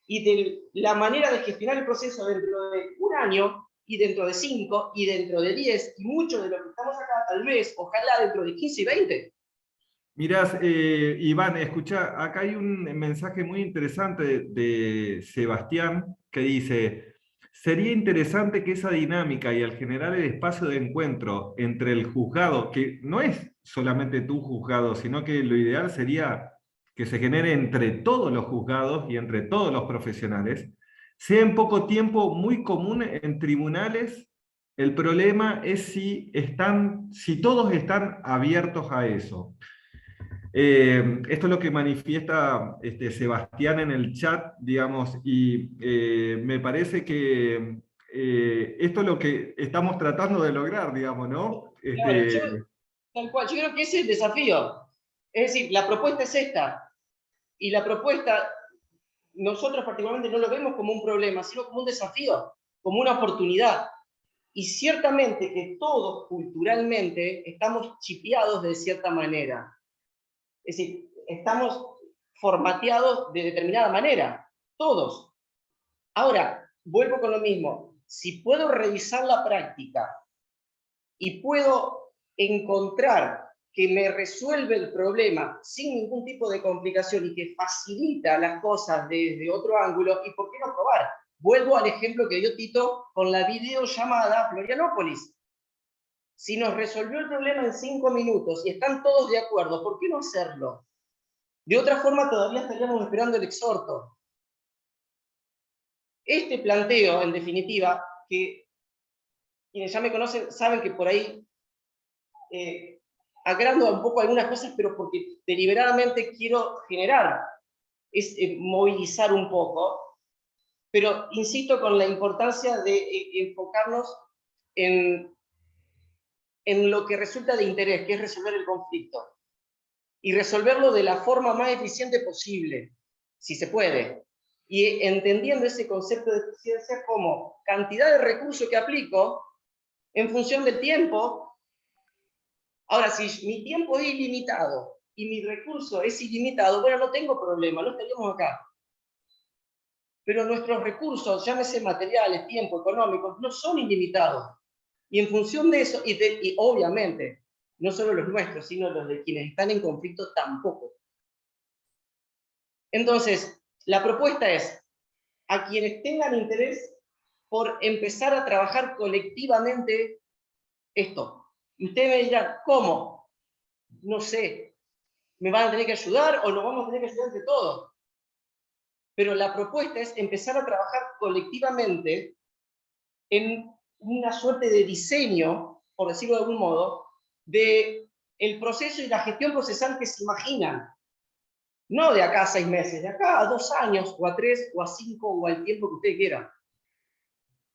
y de la manera de gestionar el proceso dentro de un año y dentro de 5 y dentro de 10 y muchos de los que estamos acá tal vez, ojalá dentro de 15 y 20. Mirás, Iván, escucha, acá hay un mensaje muy interesante de Sebastián que dice, sería interesante que esa dinámica y al generar el espacio de encuentro entre el juzgado, que no es solamente tu juzgado, sino que lo ideal sería que se genere entre todos los juzgados y entre todos los profesionales, sea en poco tiempo muy común en tribunales. El problema es si todos están abiertos a eso. Esto es lo que manifiesta Sebastián en el chat, digamos, y me parece que esto es lo que estamos tratando de lograr, digamos, ¿no? Claro, tal cual, yo creo que ese es el desafío. Es decir, la propuesta es esta, y la propuesta, nosotros particularmente no lo vemos como un problema, sino como un desafío, como una oportunidad. Y ciertamente que todos culturalmente estamos chipeados de cierta manera. Es decir, estamos formateados de determinada manera, todos. Ahora, vuelvo con lo mismo. Si puedo revisar la práctica y puedo encontrar que me resuelve el problema sin ningún tipo de complicación y que facilita las cosas desde otro ángulo, ¿y por qué no probar? Vuelvo al ejemplo que dio Tito con la videollamada Florianópolis. Si nos resolvió el problema en 5 minutos y están todos de acuerdo, ¿por qué no hacerlo? De otra forma, todavía estaríamos esperando el exhorto. Este planteo, en definitiva, que quienes ya me conocen saben que por ahí agrando un poco algunas cosas, pero porque deliberadamente quiero generar, es movilizar un poco, pero insisto con la importancia de enfocarnos en lo que resulta de interés, que es resolver el conflicto. Y resolverlo de la forma más eficiente posible, si se puede. Y entendiendo ese concepto de eficiencia como cantidad de recursos que aplico en función del tiempo. Ahora, si mi tiempo es ilimitado y mi recurso es ilimitado, bueno, no tengo problema, no estaríamos acá. Pero nuestros recursos, llámese materiales, tiempo, económicos, no son ilimitados. Y en función de eso, y obviamente, no solo los nuestros, sino los de quienes están en conflicto tampoco. Entonces, la propuesta es, a quienes tengan interés por empezar a trabajar colectivamente esto. Y ustedes me dirán, ¿cómo? No sé. ¿Me van a tener que ayudar o nos vamos a tener que ayudar entre todos? Pero la propuesta es empezar a trabajar colectivamente en una suerte de diseño, por decirlo de algún modo, de el proceso y la gestión procesal que se imaginan. No de acá a 6 meses, de acá a 2 años, o a 3, o a 5, o al tiempo que usted quiera.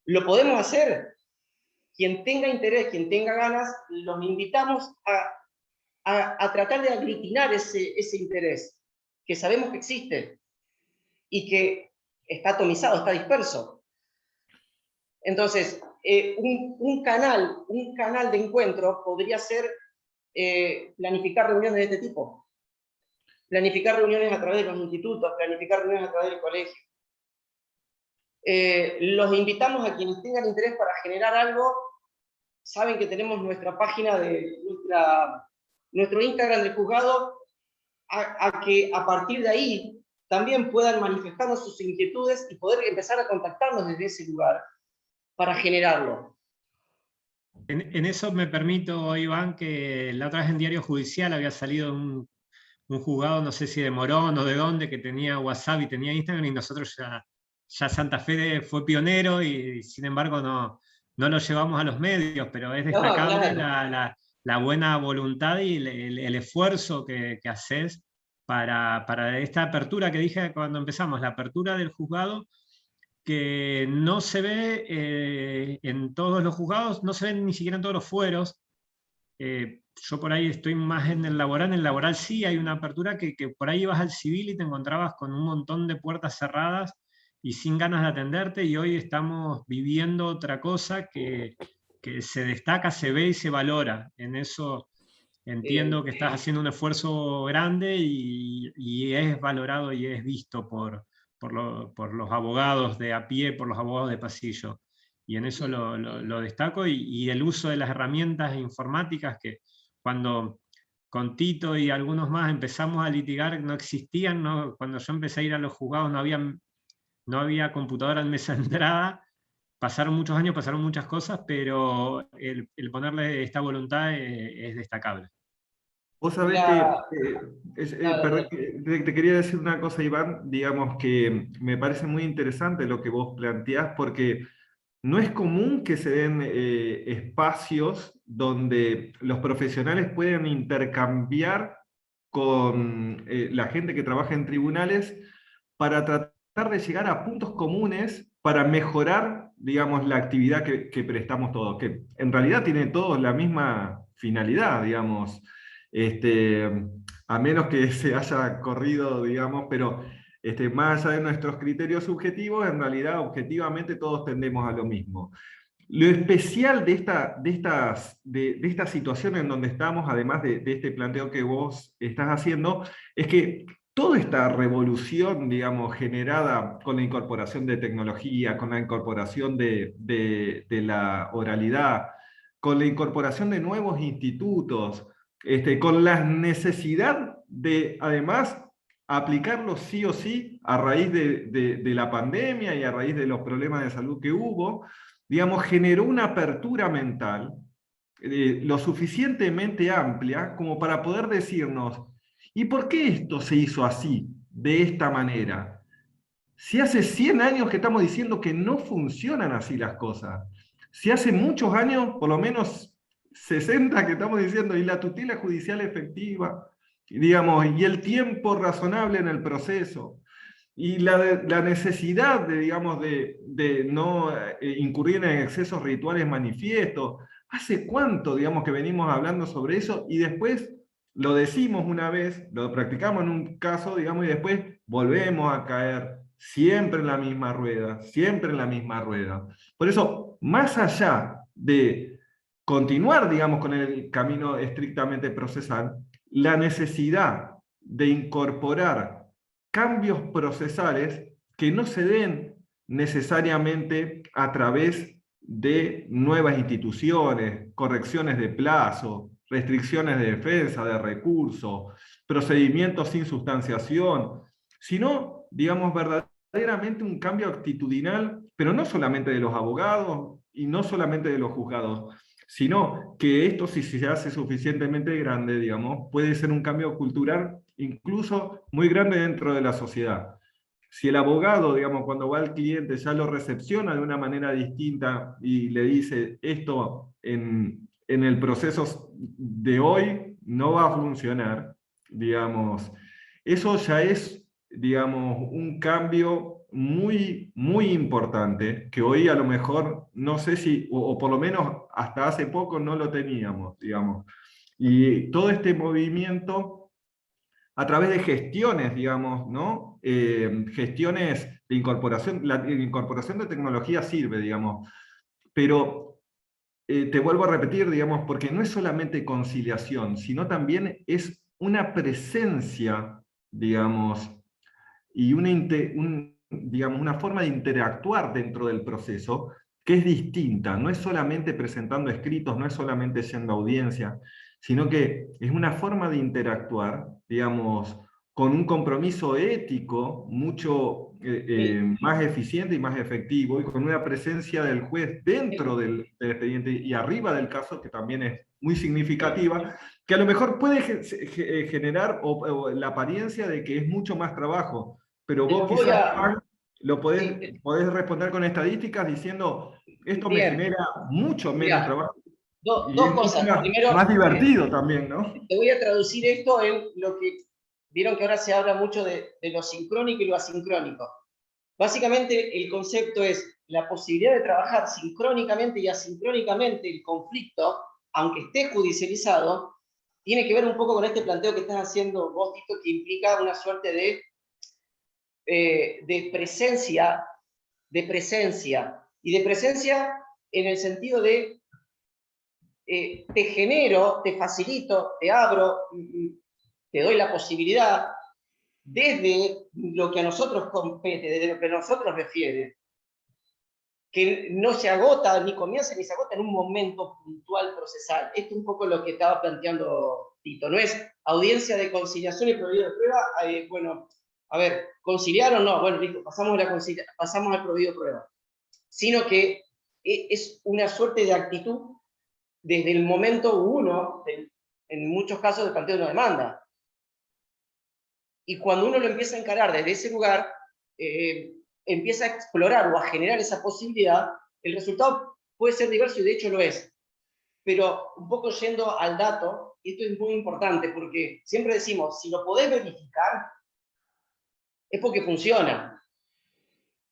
Lo podemos hacer. Quien tenga interés, quien tenga ganas, los invitamos a tratar de aglutinar ese interés, que sabemos que existe, y que está atomizado, está disperso. Entonces, un canal de encuentro podría ser planificar reuniones de este tipo. Planificar reuniones a través de los institutos, planificar reuniones a través del colegio. Los invitamos a quienes tengan interés para generar algo. Saben que tenemos nuestra página de nuestro Instagram del juzgado, a que a partir de ahí también puedan manifestarnos sus inquietudes y poder empezar a contactarnos desde ese lugar para generarlo. En eso me permito, Iván, que la otra vez en Diario Judicial había salido un juzgado, no sé si de Morón o de dónde, que tenía WhatsApp y tenía Instagram, y nosotros ya Santa Fe fue pionero y sin embargo no lo llevamos a los medios, pero es destacable la buena voluntad y el esfuerzo que haces para esta apertura que dije cuando empezamos, la apertura del juzgado, que no se ve en todos los juzgados, no se ve ni siquiera en todos los fueros. Yo por ahí estoy más en el laboral sí hay una apertura que por ahí ibas al civil y te encontrabas con un montón de puertas cerradas y sin ganas de atenderte, y hoy estamos viviendo otra cosa que se destaca, se ve y se valora. En eso entiendo que estás haciendo un esfuerzo grande y es valorado y es visto por los abogados de a pie, por los abogados de pasillo. Y en eso lo destaco, y el uso de las herramientas informáticas que cuando con Tito y algunos más empezamos a litigar no existían, ¿no? Cuando yo empecé a ir a los juzgados no había computadora en mesa de entrada, pasaron muchos años, pasaron muchas cosas, pero el ponerle esta voluntad es destacable. Vos sabés perdón, te quería decir una cosa, Iván, digamos que me parece muy interesante lo que vos planteás, porque no es común que se den espacios donde los profesionales puedan intercambiar con la gente que trabaja en tribunales para tratar de llegar a puntos comunes para mejorar, digamos, la actividad que prestamos todos, que en realidad tienen todos la misma finalidad, digamos, a menos que se haya corrido, digamos, pero más allá de nuestros criterios subjetivos, en realidad, objetivamente, todos tendemos a lo mismo. Lo especial de esta situación en donde estamos, además de este planteo que vos estás haciendo, es que toda esta revolución, digamos, generada con la incorporación de tecnología, con la incorporación de la oralidad, con la incorporación de nuevos institutos, con la necesidad de, además, aplicarlo sí o sí a raíz de la pandemia y a raíz de los problemas de salud que hubo, digamos, generó una apertura mental lo suficientemente amplia como para poder decirnos, ¿y por qué esto se hizo así, de esta manera? Si hace 100 años que estamos diciendo que no funcionan así las cosas. Si hace muchos años, por lo menos 60 que estamos diciendo, y la tutela judicial efectiva, digamos, y el tiempo razonable en el proceso, y la necesidad de, digamos, de no incurrir en excesos rituales manifiestos. ¿Hace cuánto, digamos, que venimos hablando sobre eso y después lo decimos una vez, lo practicamos en un caso, digamos, y después volvemos a caer siempre en la misma rueda, siempre en la misma rueda? Por eso, más allá de continuar, digamos, con el camino estrictamente procesal, la necesidad de incorporar cambios procesales que no se den necesariamente a través de nuevas instituciones, correcciones de plazo, restricciones de defensa, de recursos, procedimientos sin sustanciación, sino, digamos, verdaderamente un cambio actitudinal, pero no solamente de los abogados y no solamente de los juzgados, sino que esto, si se hace suficientemente grande, digamos, puede ser un cambio cultural incluso muy grande dentro de la sociedad. Si el abogado, digamos, cuando va al cliente ya lo recepciona de una manera distinta y le dice esto en el proceso de hoy no va a funcionar, digamos, eso ya es, digamos, un cambio muy, muy importante, que hoy a lo mejor, no sé si, o por lo menos hasta hace poco no lo teníamos, digamos. Y todo este movimiento a través de gestiones, digamos, ¿no? Gestiones de incorporación, la incorporación de tecnología sirve, digamos, pero te vuelvo a repetir, digamos, porque no es solamente conciliación, sino también es una presencia, digamos, y digamos, una forma de interactuar dentro del proceso que es distinta. No es solamente presentando escritos, no es solamente yendo a audiencia, sino que es una forma de interactuar, digamos, con un compromiso ético mucho más eficiente y más efectivo, y con una presencia del juez dentro del expediente y arriba del caso, que también es muy significativa, que a lo mejor puede generar la apariencia de que es mucho más trabajo, pero vos quizás, Juan, lo podés responder con estadísticas diciendo, esto me Bien, genera mucho menos mira, trabajo. Y dos es mucho cosas. Primero, más divertido también, ¿no? te voy a traducir esto en lo que vieron que ahora se habla mucho de lo sincrónico y lo asincrónico. Básicamente el concepto es la posibilidad de trabajar sincrónicamente y asincrónicamente el conflicto, aunque esté judicializado, tiene que ver un poco con este planteo que estás haciendo vos, Tito, que implica una suerte de presencia, y de presencia en el sentido de te genero, te facilito, te abro, te doy la posibilidad, desde lo que a nosotros compete, desde lo que a nosotros refiere, que no se agota, ni comienza, ni se agota en un momento puntual procesal. Esto es un poco lo que estaba planteando Tito. No es audiencia de conciliación y prohibido de prueba. Bueno, a ver, ¿conciliar o no? Bueno, listo, pasamos al prohibido de prueba. Sino que es una suerte de actitud desde el momento uno, en muchos casos, del planteo de una demanda. Y cuando uno lo empieza a encarar desde ese lugar, empieza a explorar o a generar esa posibilidad, el resultado puede ser diverso y de hecho lo es. Pero un poco yendo al dato, esto es muy importante porque siempre decimos, si lo podés verificar, es porque funciona.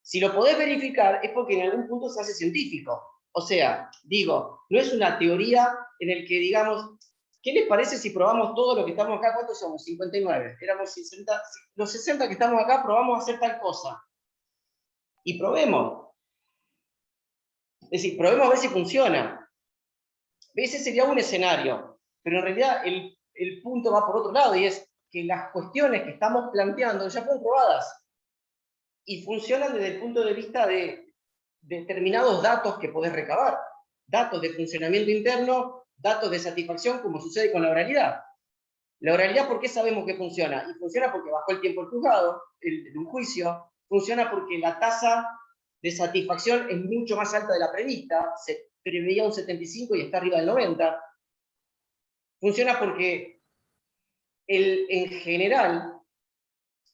Si lo podés verificar, es porque en algún punto se hace científico. O sea, digo, no es una teoría en el que digamos, ¿qué les parece si probamos todo lo que estamos acá? ¿Cuántos somos? 59. Éramos 60. Los 60 que estamos acá probamos a hacer tal cosa. Y probemos. Es decir, probemos a ver si funciona. Ese sería un escenario. Pero en realidad el punto va por otro lado y es que las cuestiones que estamos planteando ya fueron probadas. Y funcionan desde el punto de vista de determinados datos que podés recabar. Datos de funcionamiento interno, datos de satisfacción, como sucede con la oralidad. La oralidad, ¿por qué sabemos que funciona? Y funciona porque bajó el tiempo del juzgado, de un juicio. Funciona porque la tasa de satisfacción es mucho más alta de la prevista. Se preveía un 75 y está arriba del 90. Funciona porque en general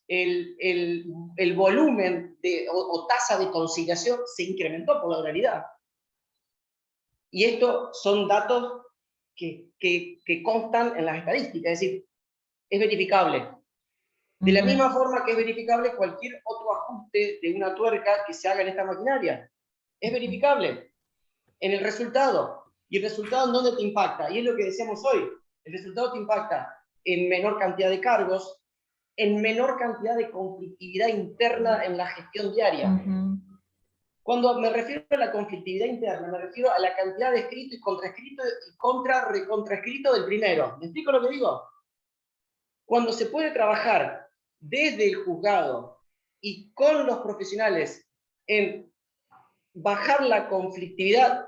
el volumen o tasa de conciliación se incrementó por la oralidad. Y estos son datos que constan en las estadísticas, es decir, es verificable. De la misma forma que es verificable cualquier otro ajuste de una tuerca que se haga en esta maquinaria. Es verificable en el resultado. ¿Y el resultado en dónde te impacta? Y es lo que decíamos hoy. El resultado te impacta en menor cantidad de cargos, en menor cantidad de conflictividad interna en la gestión diaria. Cuando me refiero a la conflictividad interna, me refiero a la cantidad de escrito y contraescrito y contraescrito del primero. ¿Me explico lo que digo? Cuando se puede trabajar desde el juzgado y con los profesionales en bajar la conflictividad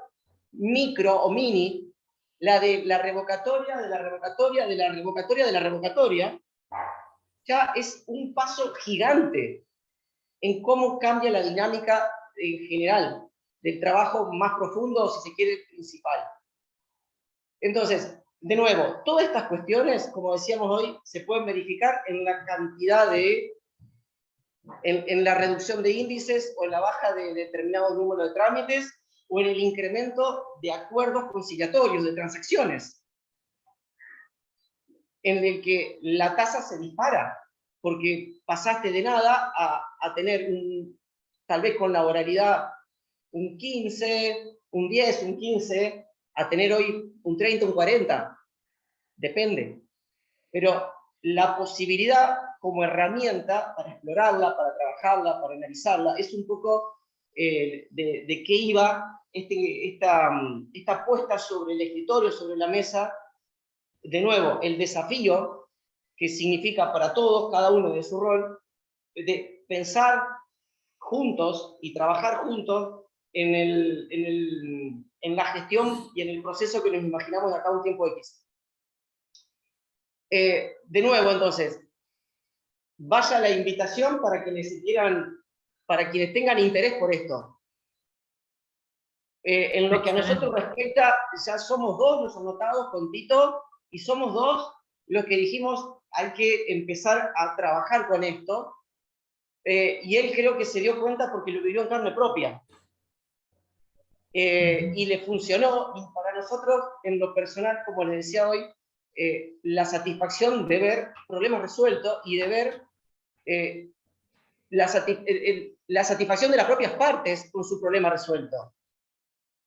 micro o mini, la de la revocatoria, de la revocatoria, de la revocatoria, de la revocatoria, ya es un paso gigante en cómo cambia la dinámica en general del trabajo más profundo, o si se quiere, principal. Entonces, de nuevo, todas estas cuestiones, como decíamos hoy, se pueden verificar en la cantidad de, en la reducción de índices o en la baja de determinado número de trámites o en el incremento de acuerdos conciliatorios, de transacciones, en el que la tasa se dispara, porque pasaste de nada a tener tal vez con la oralidad un 15, un 10, un 15, a tener hoy un 30, un 40, depende. Pero la posibilidad como herramienta para explorarla, para trabajarla, para analizarla, es un poco de qué iba esta puesta sobre el escritorio, sobre la mesa. De nuevo, el desafío que significa para todos, cada uno de su rol, de pensar juntos y trabajar juntos en la gestión y en el proceso que nos imaginamos de acá a un tiempo X. De nuevo, entonces, vaya la invitación para para quienes tengan interés por esto. En lo que a nosotros respecta, ya somos dos los anotados con Tito, y somos dos los que dijimos hay que empezar a trabajar con esto, y él creo que se dio cuenta porque lo vivió en carne propia. Y le funcionó, y para nosotros, en lo personal, como les decía hoy, la satisfacción de ver problemas resueltos y de ver la satisfacción de las propias partes con su problema resuelto.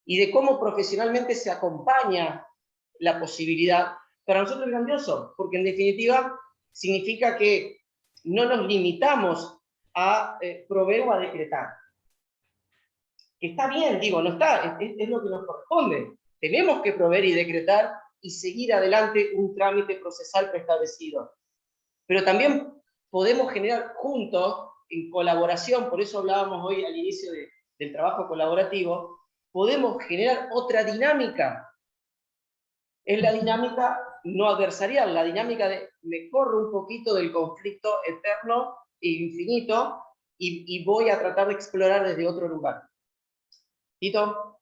Y de cómo profesionalmente se acompaña la posibilidad, para nosotros es grandioso, porque en definitiva significa que no nos limitamos a proveer o a decretar. Que está bien, digo, no está, es lo que nos corresponde. Tenemos que proveer y decretar y seguir adelante un trámite procesal preestablecido. Pero también podemos generar juntos, en colaboración, por eso hablábamos hoy al inicio del trabajo colaborativo, podemos generar otra dinámica. Es la dinámica no adversarial, la dinámica de me corro un poquito del conflicto eterno e infinito y voy a tratar de explorar desde otro lugar. Tito.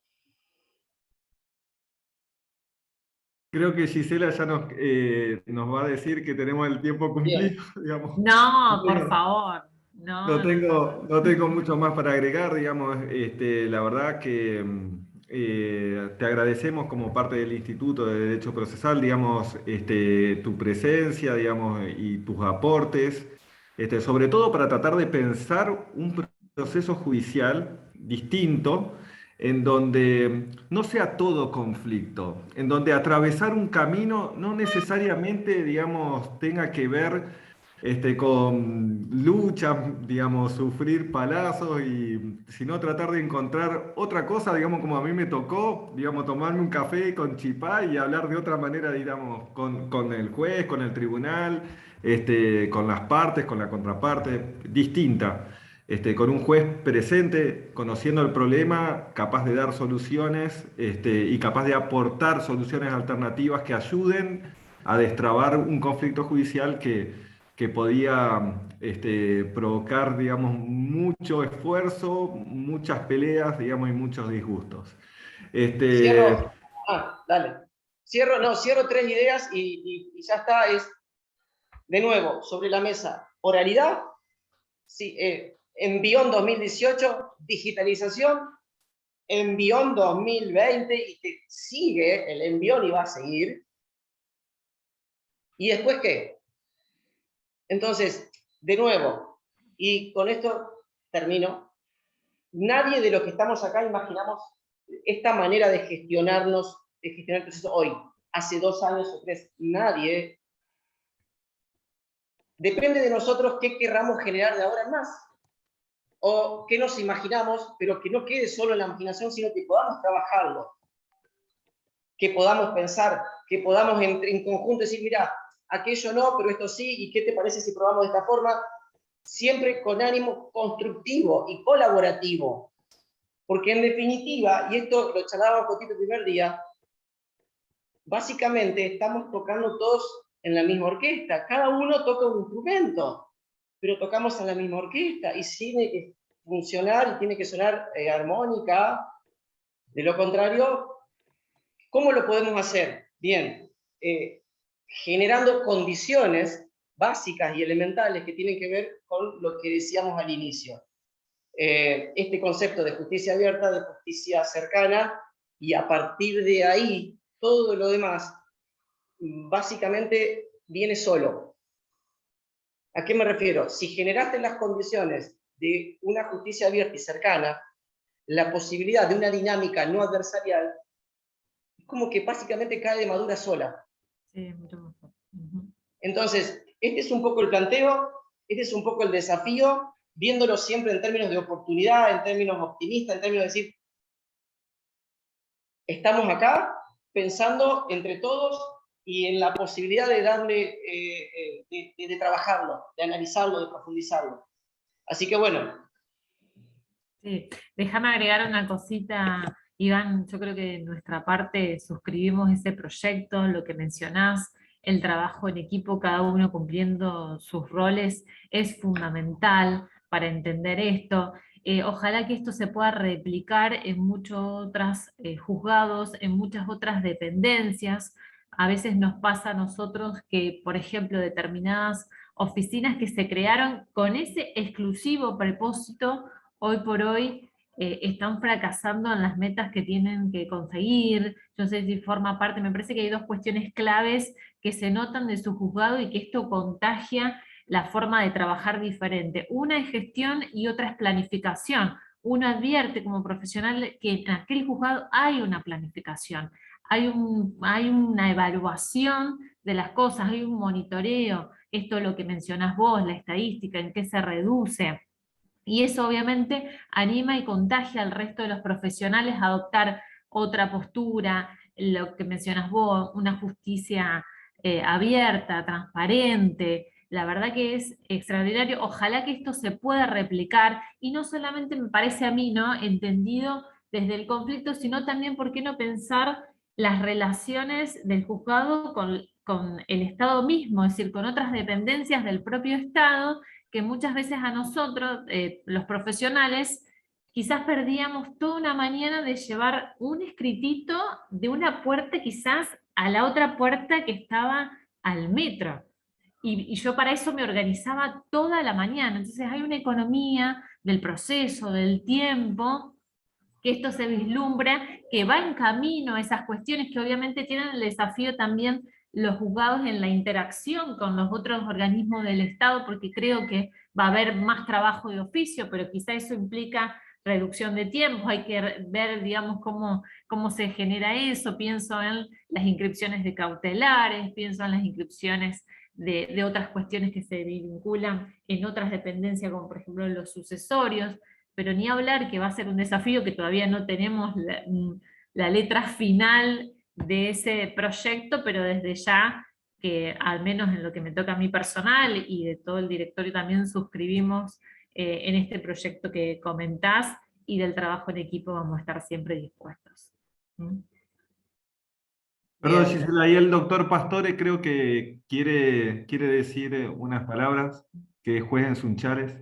Creo que Gisela ya nos va a decir que tenemos el tiempo cumplido, Bien. digamos. No, por favor. No tengo mucho más para agregar, digamos. La verdad que te agradecemos como parte del Instituto de Derecho Procesal, digamos, tu presencia, digamos, y tus aportes, sobre todo para tratar de pensar un proceso judicial distinto, en donde no sea todo conflicto, en donde atravesar un camino no necesariamente, digamos, tenga que ver con lucha, digamos, sufrir palazos, sino tratar de encontrar otra cosa, digamos, como a mí me tocó, digamos, tomarme un café con Chipá y hablar de otra manera, digamos, con el juez, con el tribunal, con las partes, con la contraparte, distinta. Con un juez presente, conociendo el problema, capaz de dar soluciones y capaz de aportar soluciones alternativas que ayuden a destrabar un conflicto judicial que podía provocar, digamos, mucho esfuerzo, muchas peleas, digamos, y muchos disgustos. Cierro, dale. Cierro tres ideas y ya está. Es, de nuevo, sobre la mesa, oralidad, Sí, en Beyond 2018, digitalización, en Beyond 2020, y te sigue el envión y va a seguir. ¿Y después qué? Entonces, de nuevo, y con esto termino, nadie de los que estamos acá imaginamos esta manera de gestionarnos, de gestionar el proceso hoy. Hace 2 años o 3, nadie. Depende de nosotros qué querramos generar de ahora en más. O qué nos imaginamos, pero que no quede solo en la imaginación, sino que podamos trabajarlo. Que podamos pensar, que podamos en conjunto decir, mira, aquello no, pero esto sí, ¿y qué te parece si probamos de esta forma? Siempre con ánimo constructivo y colaborativo. Porque en definitiva, y esto lo charlábamos con Tito el primer día, básicamente estamos tocando todos en la misma orquesta. Cada uno toca un instrumento, pero tocamos en la misma orquesta y tiene que funcionar y tiene que sonar armónica. De lo contrario, ¿cómo lo podemos hacer? Bien, generando condiciones básicas y elementales que tienen que ver con lo que decíamos al inicio. Este concepto de justicia abierta, de justicia cercana, y a partir de ahí, todo lo demás, básicamente viene solo. ¿A qué me refiero? Si generaste las condiciones de una justicia abierta y cercana, la posibilidad de una dinámica no adversarial, es como que básicamente cae de madura sola. Sí, mucho mejor. Entonces, este es un poco el planteo, este es un poco el desafío, viéndolo siempre en términos de oportunidad, en términos optimistas, en términos de decir, estamos acá pensando entre todos y en la posibilidad de darle, de trabajarlo, de analizarlo, de profundizarlo. Así que bueno. Sí, déjame agregar una cosita, Iván. Yo creo que de nuestra parte suscribimos ese proyecto, lo que mencionás, el trabajo en equipo, cada uno cumpliendo sus roles, es fundamental para entender esto. Ojalá que esto se pueda replicar en muchos otros juzgados, en muchas otras dependencias. A veces nos pasa a nosotros que, por ejemplo, determinadas oficinas que se crearon con ese exclusivo propósito, hoy por hoy están fracasando en las metas que tienen que conseguir. Yo no sé si forma parte, me parece que hay 2 cuestiones claves que se notan de su juzgado y que esto contagia la forma de trabajar diferente. Una es gestión y otra es planificación. Uno advierte como profesional que en aquel juzgado hay una planificación, hay una evaluación de las cosas, hay un monitoreo, esto es lo que mencionás vos, la estadística, en qué se reduce. Y eso obviamente anima y contagia al resto de los profesionales a adoptar otra postura, lo que mencionas vos, una justicia abierta, transparente. La verdad que es extraordinario. Ojalá que esto se pueda replicar, y no solamente me parece a mí, ¿no?, entendido desde el conflicto, sino también, ¿por qué no pensar las relaciones del juzgado con el Estado mismo, es decir, con otras dependencias del propio Estado, que muchas veces a nosotros, los profesionales, quizás perdíamos toda una mañana de llevar un escritito de una puerta quizás a la otra puerta que estaba al metro. Y yo para eso me organizaba toda la mañana. Entonces hay una economía del proceso, del tiempo, que esto se vislumbra, que va en camino a esas cuestiones que obviamente tienen el desafío también los juzgados en la interacción con los otros organismos del Estado, porque creo que va a haber más trabajo de oficio, pero quizá eso implica reducción de tiempo. Hay que ver, digamos, cómo se genera eso. Pienso en las inscripciones de cautelares, pienso en las inscripciones de otras cuestiones que se vinculan en otras dependencias, como por ejemplo los sucesorios. Pero ni hablar que va a ser un desafío que todavía no tenemos la letra final de ese proyecto, pero desde ya, que al menos en lo que me toca a mí personal y de todo el directorio también suscribimos en este proyecto que comentás, y del trabajo en equipo vamos a estar siempre dispuestos. Perdón, Gisela, ahí el doctor Pastore creo que quiere decir unas palabras, que jueguen Sunchares.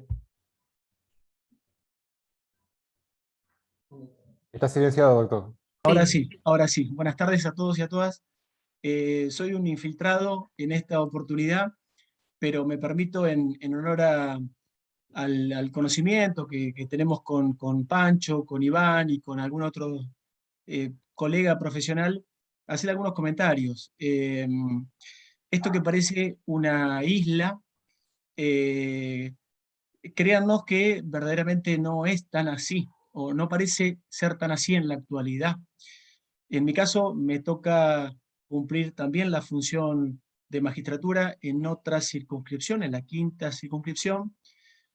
Está silenciado, doctor. Ahora sí. Buenas tardes a todos y a todas. Soy un infiltrado en esta oportunidad, pero me permito, en honor al conocimiento que tenemos con Pancho, con Iván y con algún otro colega profesional, hacer algunos comentarios. Esto que parece una isla, créannos que verdaderamente no es tan así, o no parece ser tan así en la actualidad. En mi caso, me toca cumplir también la función de magistratura en otra circunscripción, en la 5ª circunscripción,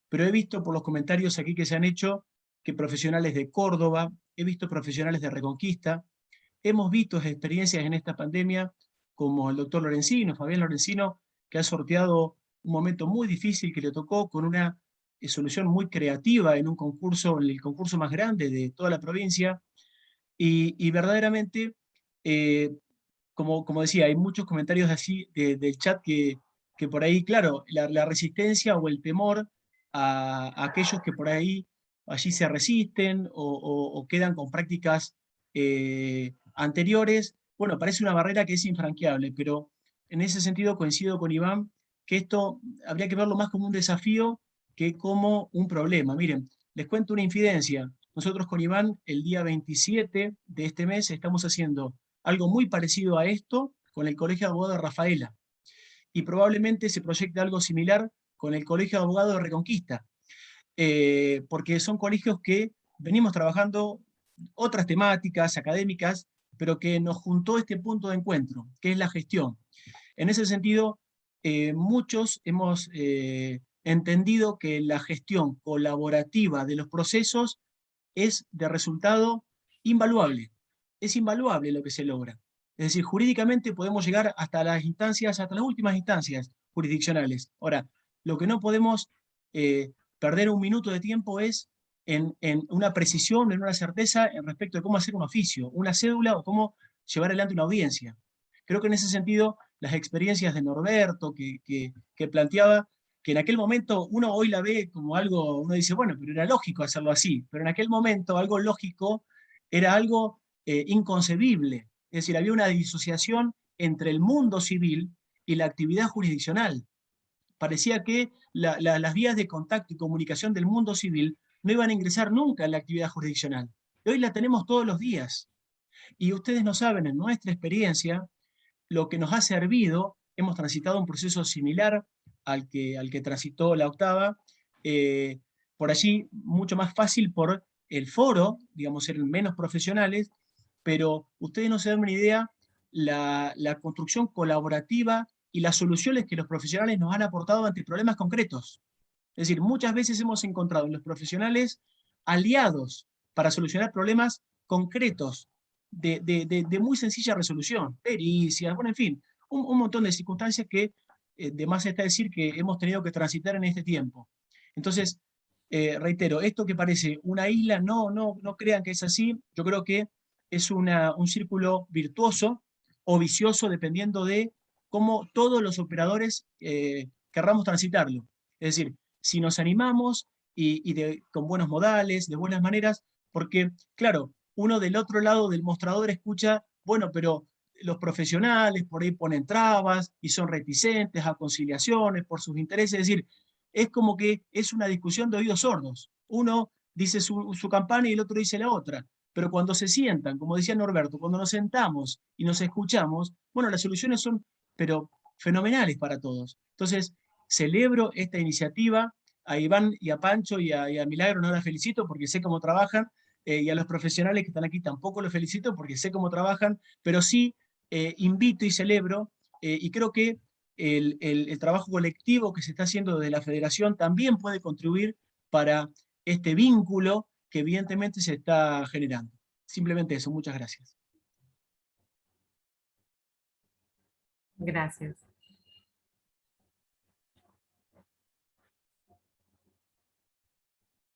pero he visto por los comentarios aquí que se han hecho que profesionales de Córdoba, he visto profesionales de Reconquista, hemos visto experiencias en esta pandemia como el doctor Lorenzino, Fabián Lorenzino, que ha sorteado un momento muy difícil que le tocó con una solución muy creativa en un concurso, en el concurso más grande de toda la provincia, y verdaderamente, como decía, hay muchos comentarios así del chat que por ahí, claro, la resistencia o el temor a aquellos que por ahí allí se resisten o quedan con prácticas anteriores, bueno, parece una barrera que es infranqueable, pero en ese sentido coincido con Iván que esto habría que verlo más como un desafío que como un problema. Miren, les cuento una infidencia. Nosotros con Iván, el día 27 de este mes, estamos haciendo algo muy parecido a esto con el Colegio de Abogados de Rafaela. Y probablemente se proyecte algo similar con el Colegio de Abogados de Reconquista. Porque son colegios que venimos trabajando otras temáticas académicas, pero que nos juntó este punto de encuentro, que es la gestión. En ese sentido, muchos hemos entendido que la gestión colaborativa de los procesos es de resultado invaluable. Es invaluable lo que se logra. Es decir, jurídicamente podemos llegar hasta las instancias, hasta las últimas instancias jurisdiccionales. Ahora, lo que no podemos perder un minuto de tiempo es en una precisión, en una certeza en respecto de cómo hacer un oficio, una cédula o cómo llevar adelante una audiencia. Creo que en ese sentido, las experiencias de Norberto que planteaba, que en aquel momento uno hoy la ve como algo, uno dice, bueno, pero era lógico hacerlo así, pero en aquel momento algo lógico era algo inconcebible. Es decir, había una disociación entre el mundo civil y la actividad jurisdiccional. Parecía que las vías de contacto y comunicación del mundo civil no iban a ingresar nunca en la actividad jurisdiccional. Y hoy la tenemos todos los días. Y ustedes no saben, en nuestra experiencia, lo que nos ha servido, hemos transitado un proceso similar al que transitó la octava, por allí mucho más fácil por el foro, digamos, ser menos profesionales, pero ustedes no se dan una idea la construcción colaborativa y las soluciones que los profesionales nos han aportado ante problemas concretos. Es decir, muchas veces hemos encontrado en los profesionales aliados para solucionar problemas concretos de muy sencilla resolución, pericias, bueno, en fin, un montón de circunstancias que de más está decir que hemos tenido que transitar en este tiempo. Entonces, reitero, esto que parece una isla, no crean que es así, yo creo que es un círculo virtuoso o vicioso dependiendo de cómo todos los operadores querramos transitarlo. Es decir, si nos animamos con buenos modales, de buenas maneras, porque, claro, uno del otro lado del mostrador escucha, bueno, pero los profesionales por ahí ponen trabas y son reticentes a conciliaciones por sus intereses, es decir, es como que es una discusión de oídos sordos. Uno dice su campana y el otro dice la otra, pero cuando se sientan, como decía Norberto, cuando nos sentamos y nos escuchamos, bueno, las soluciones son, pero fenomenales para todos. Entonces, celebro esta iniciativa, a Iván y a Pancho y a Milagro no las felicito porque sé cómo trabajan, y a los profesionales que están aquí tampoco los felicito porque sé cómo trabajan, pero sí invito y celebro, y creo que el trabajo colectivo que se está haciendo desde la federación también puede contribuir para este vínculo que evidentemente se está generando. Simplemente eso, muchas gracias. Gracias.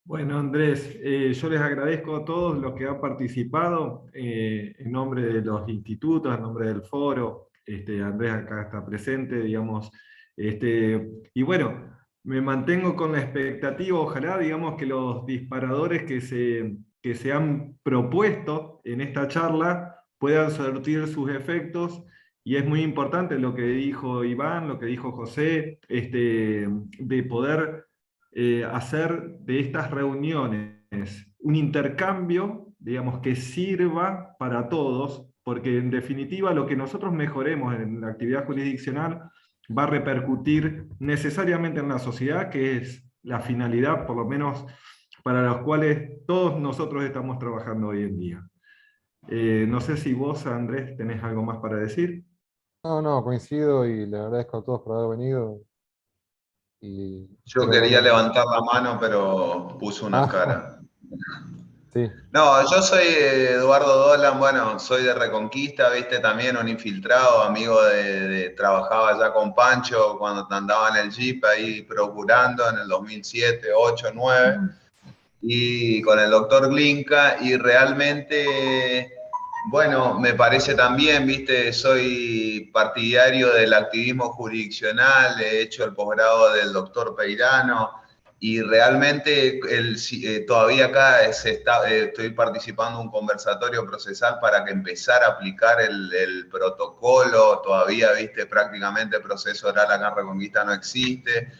Bueno, Andrés, yo les agradezco a todos los que han participado en nombre de los institutos, en nombre del foro. Andrés acá está presente, digamos. Y bueno, me mantengo con la expectativa, ojalá, digamos, que los disparadores que se han propuesto en esta charla puedan surtir sus efectos. Y es muy importante lo que dijo Iván, lo que dijo José, de poder hacer de estas reuniones un intercambio, digamos, que sirva para todos, porque en definitiva lo que nosotros mejoremos en la actividad jurisdiccional va a repercutir necesariamente en la sociedad, que es la finalidad, por lo menos para los cuales todos nosotros estamos trabajando hoy en día. No sé si vos, Andrés, tenés algo más para decir. No, coincido y le agradezco a todos por haber venido. Y Yo espero quería verlos. levantar la mano, pero puso una cara. Sí, No, yo soy Eduardo Dolan, bueno, soy de Reconquista, viste, también un infiltrado, amigo trabajaba ya con Pancho cuando andaba en el Jeep ahí procurando en el 2007, 8, 9, y con el doctor Glinka, y realmente, bueno, me parece también, viste, soy partidario del activismo jurisdiccional, he hecho el posgrado del doctor Peirano, y realmente todavía acá estoy participando en un conversatorio procesal para que empezara a aplicar el protocolo, todavía, viste, prácticamente el proceso oral acá en Reconquista no existe.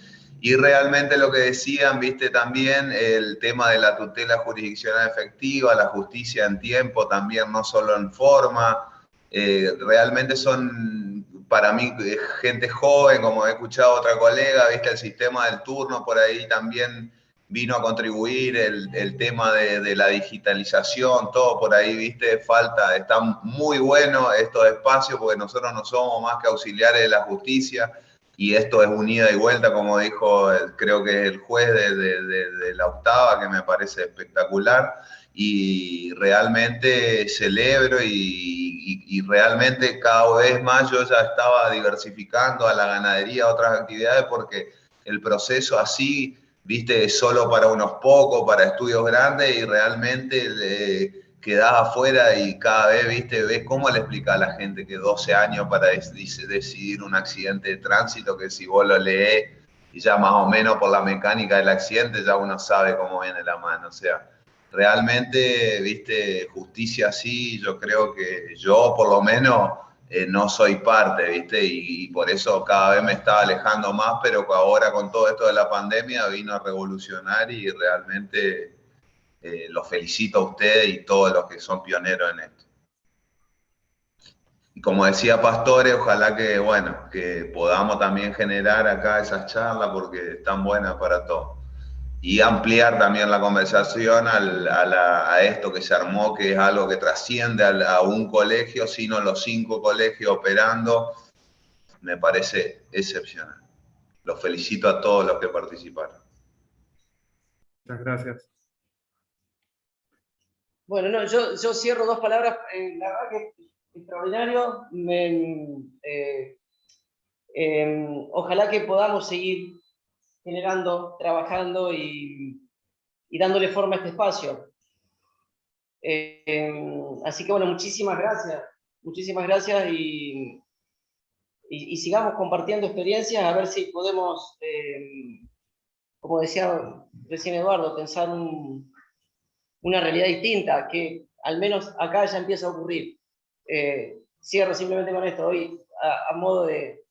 Y realmente lo que decían, viste, también el tema de la tutela jurisdiccional efectiva, la justicia en tiempo, también no solo en forma, realmente son para mí gente joven, como he escuchado a otra colega, viste, el sistema del turno por ahí también vino a contribuir, el tema de la digitalización, todo por ahí, viste, falta, está muy bueno estos espacios porque nosotros no somos más que auxiliares de la justicia. Y esto es un ida y vuelta, como dijo, creo que es el juez de la octava, que me parece espectacular. Y realmente celebro y realmente cada vez más yo ya estaba diversificando a la ganadería, a otras actividades, porque el proceso así, viste, es solo para unos pocos, para estudios grandes, y realmente quedás afuera y cada vez, viste, ves cómo le explica a la gente que 12 años para decidir un accidente de tránsito, que si vos lo lees y ya más o menos por la mecánica del accidente ya uno sabe cómo viene la mano. O sea, realmente, viste, justicia así, yo creo que yo por lo menos no soy parte, viste, y por eso cada vez me estaba alejando más, pero ahora con todo esto de la pandemia vino a revolucionar y realmente los felicito a ustedes y todos los que son pioneros en esto. Y como decía Pastore, ojalá que, bueno, que podamos también generar acá esas charlas porque están buenas para todos. Y ampliar también la conversación a esto que se armó, que es algo que trasciende a un colegio, sino los 5 colegios operando, me parece excepcional. Los felicito a todos los que participaron. Muchas gracias. Bueno, no, yo cierro 2 palabras. La verdad que extraordinario. Ojalá que podamos seguir generando, trabajando y dándole forma a este espacio. Así que bueno, muchísimas gracias y sigamos compartiendo experiencias, a ver si podemos, como decía recién Eduardo, pensar una realidad distinta, que al menos acá ya empieza a ocurrir. Cierro simplemente con esto. Hoy, a modo de...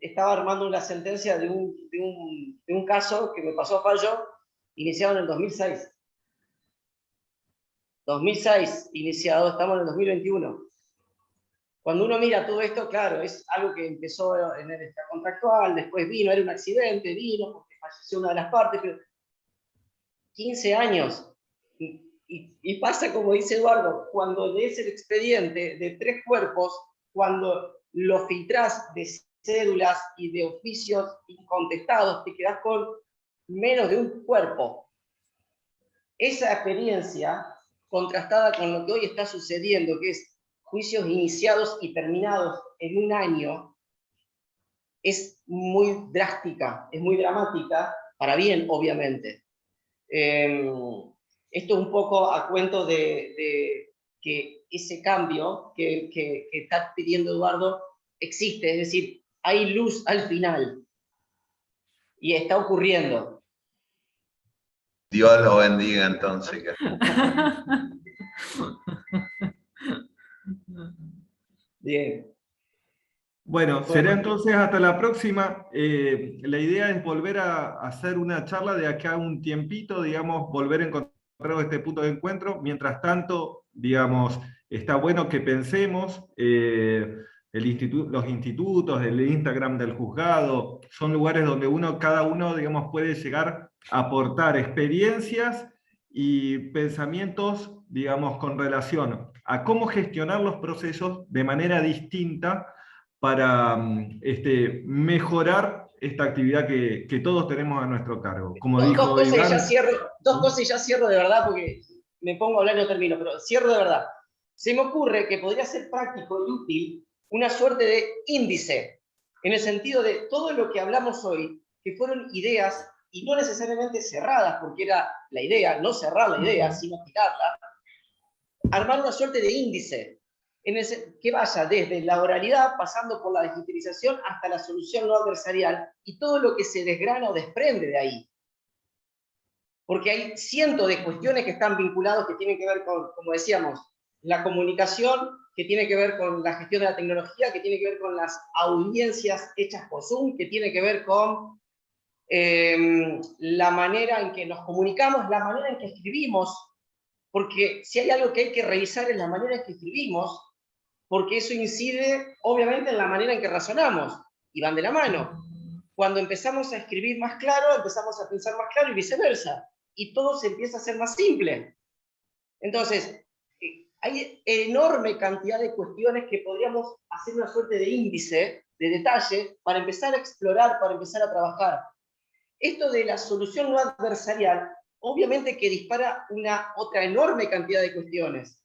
Estaba armando una sentencia de un caso que me pasó a fallo, iniciado en el 2006. 2006 iniciado, estamos en el 2021. Cuando uno mira todo esto, claro, es algo que empezó en el extracontractual, después vino, era un accidente, vino porque falleció una de las partes, pero 15 años. Y pasa como dice Eduardo, cuando lees el expediente de 3 cuerpos, cuando lo filtrás de cédulas y de oficios incontestados, te quedás con menos de un cuerpo. Esa experiencia, contrastada con lo que hoy está sucediendo, que es juicios iniciados y terminados en un año, es muy drástica, es muy dramática, para bien, obviamente. Esto es un poco a cuento de que ese cambio que está pidiendo Eduardo existe, es decir, hay luz al final y está ocurriendo. Dios los bendiga entonces. Bien. Bueno, será entonces hasta la próxima. La idea es volver a hacer una charla de acá a un tiempito, digamos, volver a encontrar este punto de encuentro. Mientras tanto, digamos, está bueno que pensemos, los institutos, el Instagram del juzgado, son lugares donde cada uno, digamos, puede llegar a aportar experiencias y pensamientos, digamos, con relación a cómo gestionar los procesos de manera distinta para mejorar esta actividad que todos tenemos a nuestro cargo. Como Dos dijo cosas y Iván, ya cierro, dos cosas y ya cierro de verdad, porque me pongo a hablar y no termino, pero cierro de verdad. Se me ocurre que podría ser práctico y útil una suerte de índice, en el sentido de todo lo que hablamos hoy, que fueron ideas, y no necesariamente cerradas, porque era la idea, no cerrar la idea, sino tirarla, armar una suerte de índice, que vaya desde la oralidad, pasando por la digitalización, hasta la solución no adversarial, y todo lo que se desgrana o desprende de ahí. Porque hay cientos de cuestiones que están vinculadas, que tienen que ver con, como decíamos, la comunicación, que tiene que ver con la gestión de la tecnología, que tiene que ver con las audiencias hechas por Zoom, que tiene que ver con la manera en que nos comunicamos, la manera en que escribimos, porque si hay algo que hay que revisar es la manera en que escribimos, porque eso incide obviamente en la manera en que razonamos, y van de la mano. Cuando empezamos a escribir más claro, empezamos a pensar más claro y viceversa, y todo se empieza a hacer más simple. Entonces, hay enorme cantidad de cuestiones que podríamos hacer una suerte de índice, de detalle, para empezar a explorar, para empezar a trabajar. Esto de la solución no adversarial, obviamente que dispara una otra enorme cantidad de cuestiones.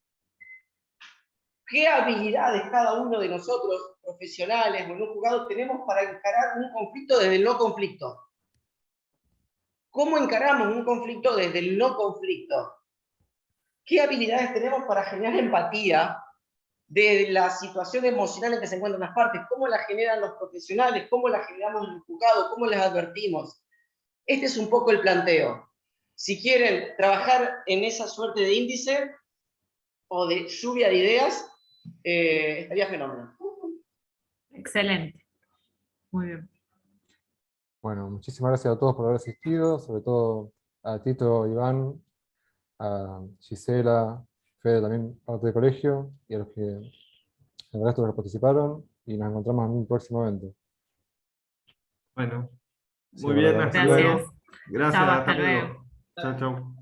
¿Qué habilidades cada uno de nosotros, profesionales o en un juzgado, tenemos para encarar un conflicto desde el no conflicto? ¿Cómo encaramos un conflicto desde el no conflicto? ¿Qué habilidades tenemos para generar empatía de la situación emocional en que se encuentran las partes? ¿Cómo la generan los profesionales? ¿Cómo la generamos en el juzgado? ¿Cómo las advertimos? Este es un poco el planteo. Si quieren trabajar en esa suerte de índice o de lluvia de ideas, estaría fenómeno. Excelente. Muy bien. Bueno, muchísimas gracias a todos por haber asistido, sobre todo a Tito, Iván, a Gisela, Fede también, parte del colegio, y a los que, el resto de los que participaron, y nos encontramos en un próximo evento. bueno, Sí, muy bien, verdad. hasta Gracias. luego. Gracias, Chao, hasta hasta luego. luego. Chao, chao.